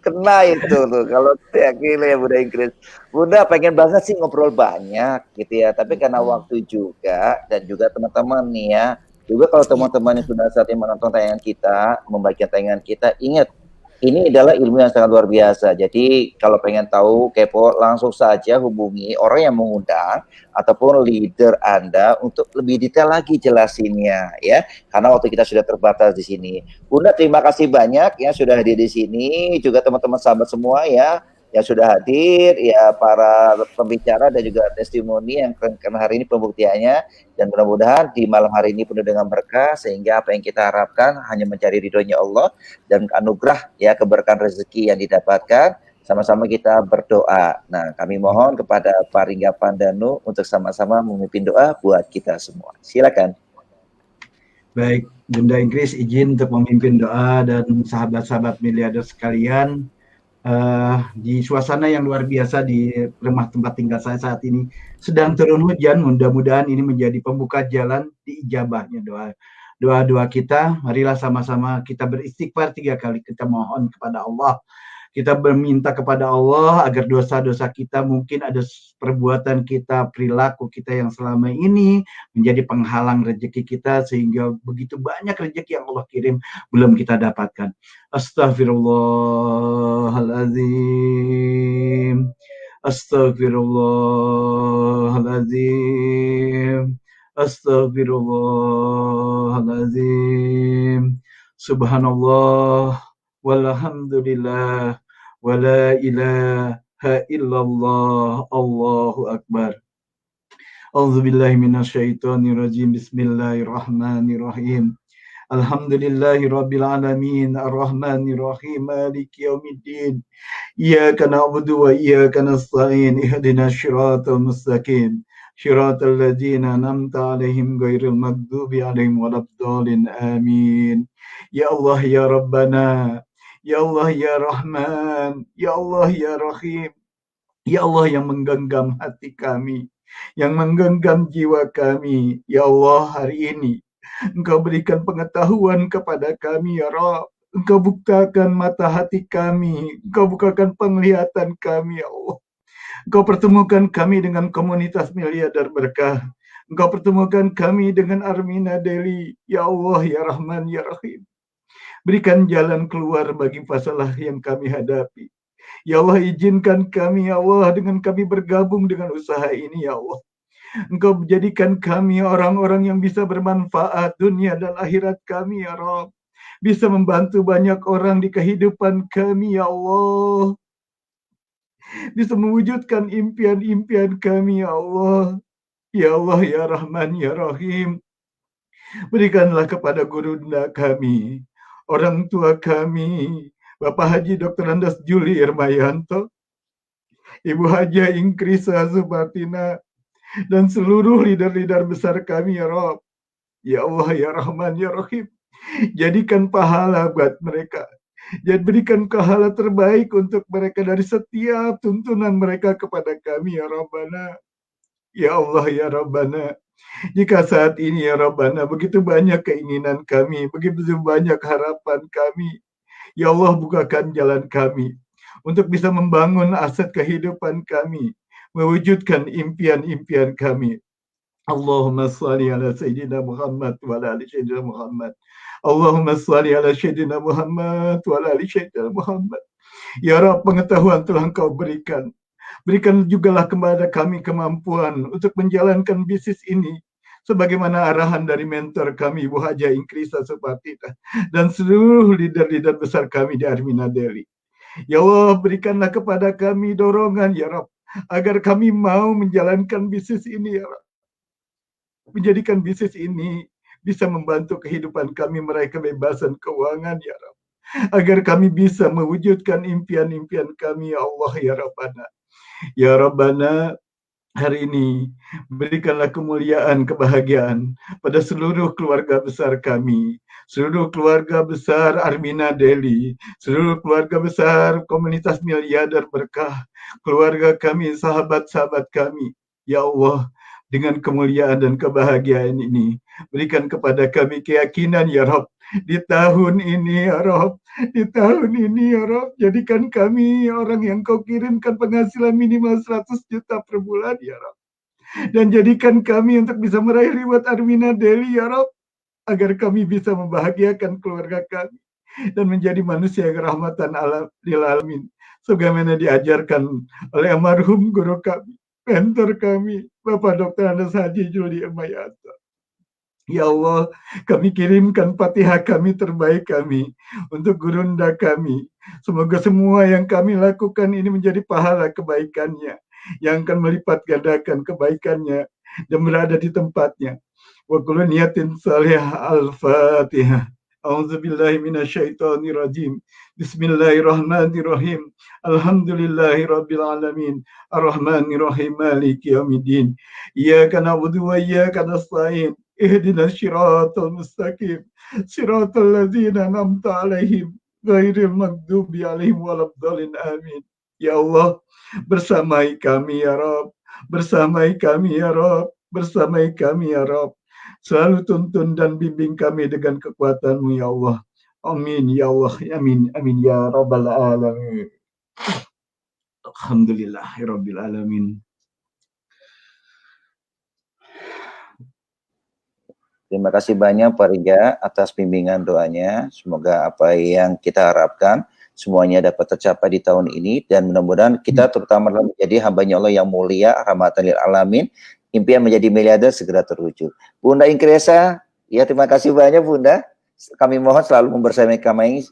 kena itu tuh kalau yakin ya Bunda Inggris. Bunda pengen banget sih ngobrol banyak gitu ya, tapi karena waktu juga dan juga teman-teman nih ya, juga kalau teman-teman yang sudah saat ini menonton tayangan kita, membaca tayangan kita, ingat ini adalah ilmu yang sangat luar biasa. Jadi kalau pengen tahu, kepo, langsung saja hubungi orang yang mengundang ataupun leader Anda untuk lebih detail lagi jelasinnya ya. Karena waktu kita sudah terbatas di sini. Bunda, terima kasih banyak ya sudah hadir di sini. Juga teman-teman sahabat semua ya yang sudah hadir, ya para pembicara dan juga testimoni yang keren hari ini pembuktiannya, dan mudah-mudahan di malam hari ini penuh dengan berkah sehingga apa yang kita harapkan hanya mencari ridhonya Allah dan anugerah ya keberkahan rezeki yang didapatkan. Sama-sama kita berdoa. Nah, kami mohon kepada Pak Ringga Pandanu untuk sama-sama memimpin doa buat kita semua. Silakan. Baik, Bunda Inggris izin untuk memimpin doa dan sahabat-sahabat miliarder sekalian. Di suasana yang luar biasa di rumah tempat tinggal saya saat ini sedang turun hujan, mudah-mudahan ini menjadi pembuka jalan diijabahnya doa kita. Marilah sama-sama kita beristighfar 3 kali, kita mohon kepada Allah, kita berminta kepada Allah agar dosa-dosa kita, mungkin ada perbuatan kita, perilaku kita yang selama ini menjadi penghalang rezeki kita, sehingga begitu banyak rezeki yang Allah kirim belum kita dapatkan. Astaghfirullahaladzim, Astaghfirullahaladzim, Astaghfirullahaladzim. Subhanallah walhamdulillah wala ilaha illallah, Allahu akbar. A'udzubillahi minasyaitonirrajim. Bismillahirrahmanirrahim. Alhamdulillahirabbil alamin, arrahmanirrahim, maliki yaumiddin. Iyyaka na'budu wa iyyaka nasta'in. Ihdinas siratal mustaqim. Shiratal ladzina an'amta 'alaihim ghairil maghdubi 'alaihim waladdallin. Amin. Ya Allah ya Rabbana, ya Allah ya Rahman, ya Allah ya Rahim, ya Allah yang menggenggam hati kami, yang menggenggam jiwa kami, ya Allah hari ini Engkau berikan pengetahuan kepada kami ya Rabb, Engkau bukakan mata hati kami, Engkau bukakan penglihatan kami ya Allah, Engkau pertemukan kami dengan komunitas miliarder berkah, Engkau pertemukan kami dengan Armina Daily, ya Allah ya Rahman ya Rahim. Berikan jalan keluar bagi masalah yang kami hadapi. Ya Allah, izinkan kami, ya Allah, dengan kami bergabung dengan usaha ini, ya Allah. Engkau jadikan kami orang-orang yang bisa bermanfaat dunia dan akhirat kami, ya Rabb. Bisa membantu banyak orang di kehidupan kami, ya Allah. Bisa mewujudkan impian-impian kami, ya Allah. Ya Allah, ya Rahman, ya Rahim. Berikanlah kepada gurunda kami, orang tua kami, Bapak Haji Dr. Andes Juli Irmayanto, Ibu Haja Inkrisa Subatina, dan seluruh leader-leader besar kami, ya Rabb. Ya Allah, ya Rahman, ya Rahim. Jadikan pahala buat mereka. Dan berikan pahala terbaik untuk mereka dari setiap tuntunan mereka kepada kami ya Rabbana. Ya Allah ya Rabbana. Jika saat ini ya Rabbana begitu banyak keinginan kami, begitu banyak harapan kami, ya Allah bukakan jalan kami untuk bisa membangun aset kehidupan kami, mewujudkan impian-impian kami. Allahumma salli ala Sayyidina Muhammad wa ala ali Sayyidina Muhammad. Allahumma salli ala Sayyidina Muhammad wa ala ali Sayyidina Muhammad. Ya Rabb, pengetahuan telah Engkau berikan. Berikan jugalah kepada kami kemampuan untuk menjalankan bisnis ini sebagaimana arahan dari mentor kami Ibu Haja Inkrisa Supatita dan seluruh leader-leader besar kami di Armina Daily. Ya Allah, berikanlah kepada kami dorongan ya Rabb agar kami mau menjalankan bisnis ini ya Rabb. Menjadikan bisnis ini bisa membantu kehidupan kami meraih kebebasan keuangan ya Rabb. Agar kami bisa mewujudkan impian-impian kami ya Allah ya Rabbana. Ya Rabbana, hari ini berikanlah kemuliaan, kebahagiaan pada seluruh keluarga besar kami, seluruh keluarga besar Armina Daily, seluruh keluarga besar komunitas Miliarder Berkah, keluarga kami, sahabat-sahabat kami. Ya Allah, dengan kemuliaan dan kebahagiaan ini, berikan kepada kami keyakinan ya Rabb, di tahun ini ya Rabb, di tahun ini ya Rabb, jadikan kami orang yang Kau kirimkan penghasilan minimal 100 juta per bulan ya Rabb. Dan jadikan kami untuk bisa meraih reward Armina Daily ya Rabb, agar kami bisa membahagiakan keluarga kami dan menjadi manusia yang rahmatan lil alamin, sebagaimana diajarkan oleh almarhum guru kami, mentor kami, Bapak Dr. Andes Haji Juli Mayata. Ya Allah, kami kirimkan Fatihah kami terbaik kami untuk gurunda kami. Semoga semua yang kami lakukan ini menjadi pahala kebaikannya, yang akan melipat gandakan kebaikannya dan berada di tempatnya. Wa kullu niyatin salihah al-Fatihah. A'udzubillahi minasyaitonirrajim. Bismillahirrahmanirrahim. Alhamdulillahirabbil alamin. Arrahmanirrahim. Maliki yaumiddin. Iyyaka na'budu wa iyyaka nasta'in. Ihdinas siratal mustaqim. Siratal ladzina an'amta 'alaihim ghairil maghdubi 'alaihim waladdallin. Amin. Ya Allah, bersamai kami ya Rabb. Bersamai kami ya Rabb. Bersamai kami ya Rabb. Selalu tuntun dan bimbing kami dengan kekuatan-Mu ya Allah. Amin ya Allah. Amin. Amin ya Rabbal alamin. Alhamdulillahirabbil alamin. Terima kasih banyak Pak Riga atas bimbingan doanya. Semoga apa yang kita harapkan semuanya dapat tercapai di tahun ini, dan mudah-mudahan kita terutama menjadi hamba-Nya Allah yang mulia, rahmatan lil alamin. Impian menjadi miliarder segera terwujud. Bunda Inkresa, ya terima kasih banyak Bunda. Kami mohon selalu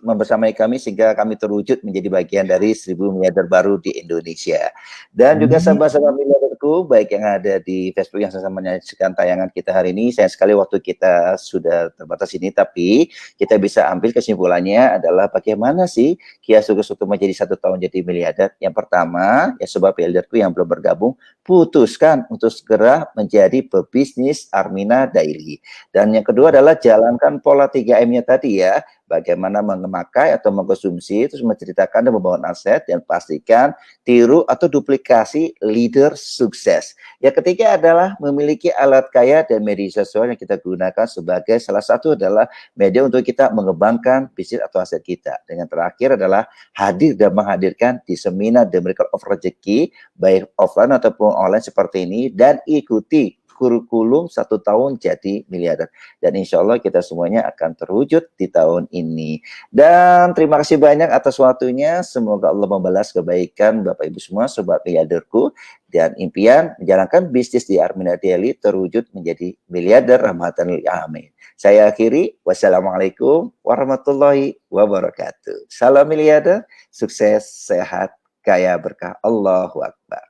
membersamai kami sehingga kami terwujud menjadi bagian dari 1000 miliarder baru di Indonesia. Dan juga sahabat-sahabat miliarderku, baik yang ada di Facebook yang sama menyaksikan tayangan kita hari ini, sayang sekali waktu kita sudah terbatas ini, tapi kita bisa ambil kesimpulannya adalah bagaimana sih Kia sukses untuk menjadi 1 tahun jadi miliarder. Yang pertama, ya sobat miliarderku yang belum bergabung, putuskan untuk segera menjadi pebisnis Armina Daily. Dan yang kedua adalah jalankan pola 3M-nya tadi ya, bagaimana memakai atau mengkonsumsi, terus menceritakan dan membangun aset, dan pastikan tiru atau duplikasi leader sukses. Yang ketiga adalah memiliki alat kaya dan media sosial yang kita gunakan sebagai salah satu adalah media untuk kita mengembangkan bisnis atau aset kita. Dan yang terakhir adalah hadir dan menghadirkan di seminar The Miracle of Rezeki, baik offline ataupun online seperti ini, dan ikuti kurikulum 1 tahun jadi miliarder. Dan insya Allah kita semuanya akan terwujud di tahun ini. Dan terima kasih banyak atas waktunya. Semoga Allah membalas kebaikan Bapak Ibu semua, sobat miliarderku, dan impian menjalankan bisnis di Armina Daily terwujud menjadi miliarder rahmatan lil alamin. Saya akhiri. Wassalamualaikum warahmatullahi wabarakatuh. Salam miliarder, sukses, sehat, kaya berkah. Allahu Akbar.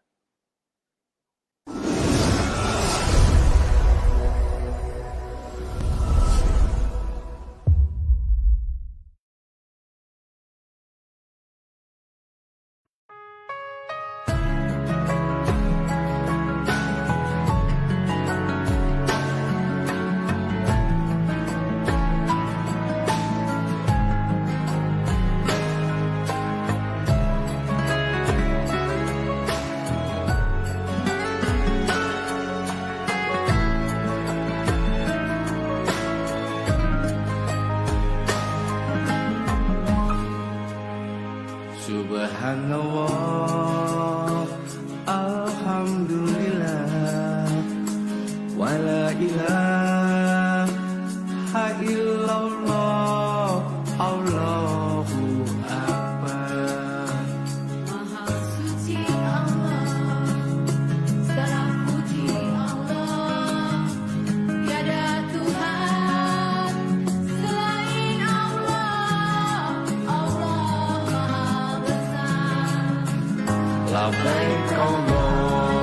labbaik Allahumma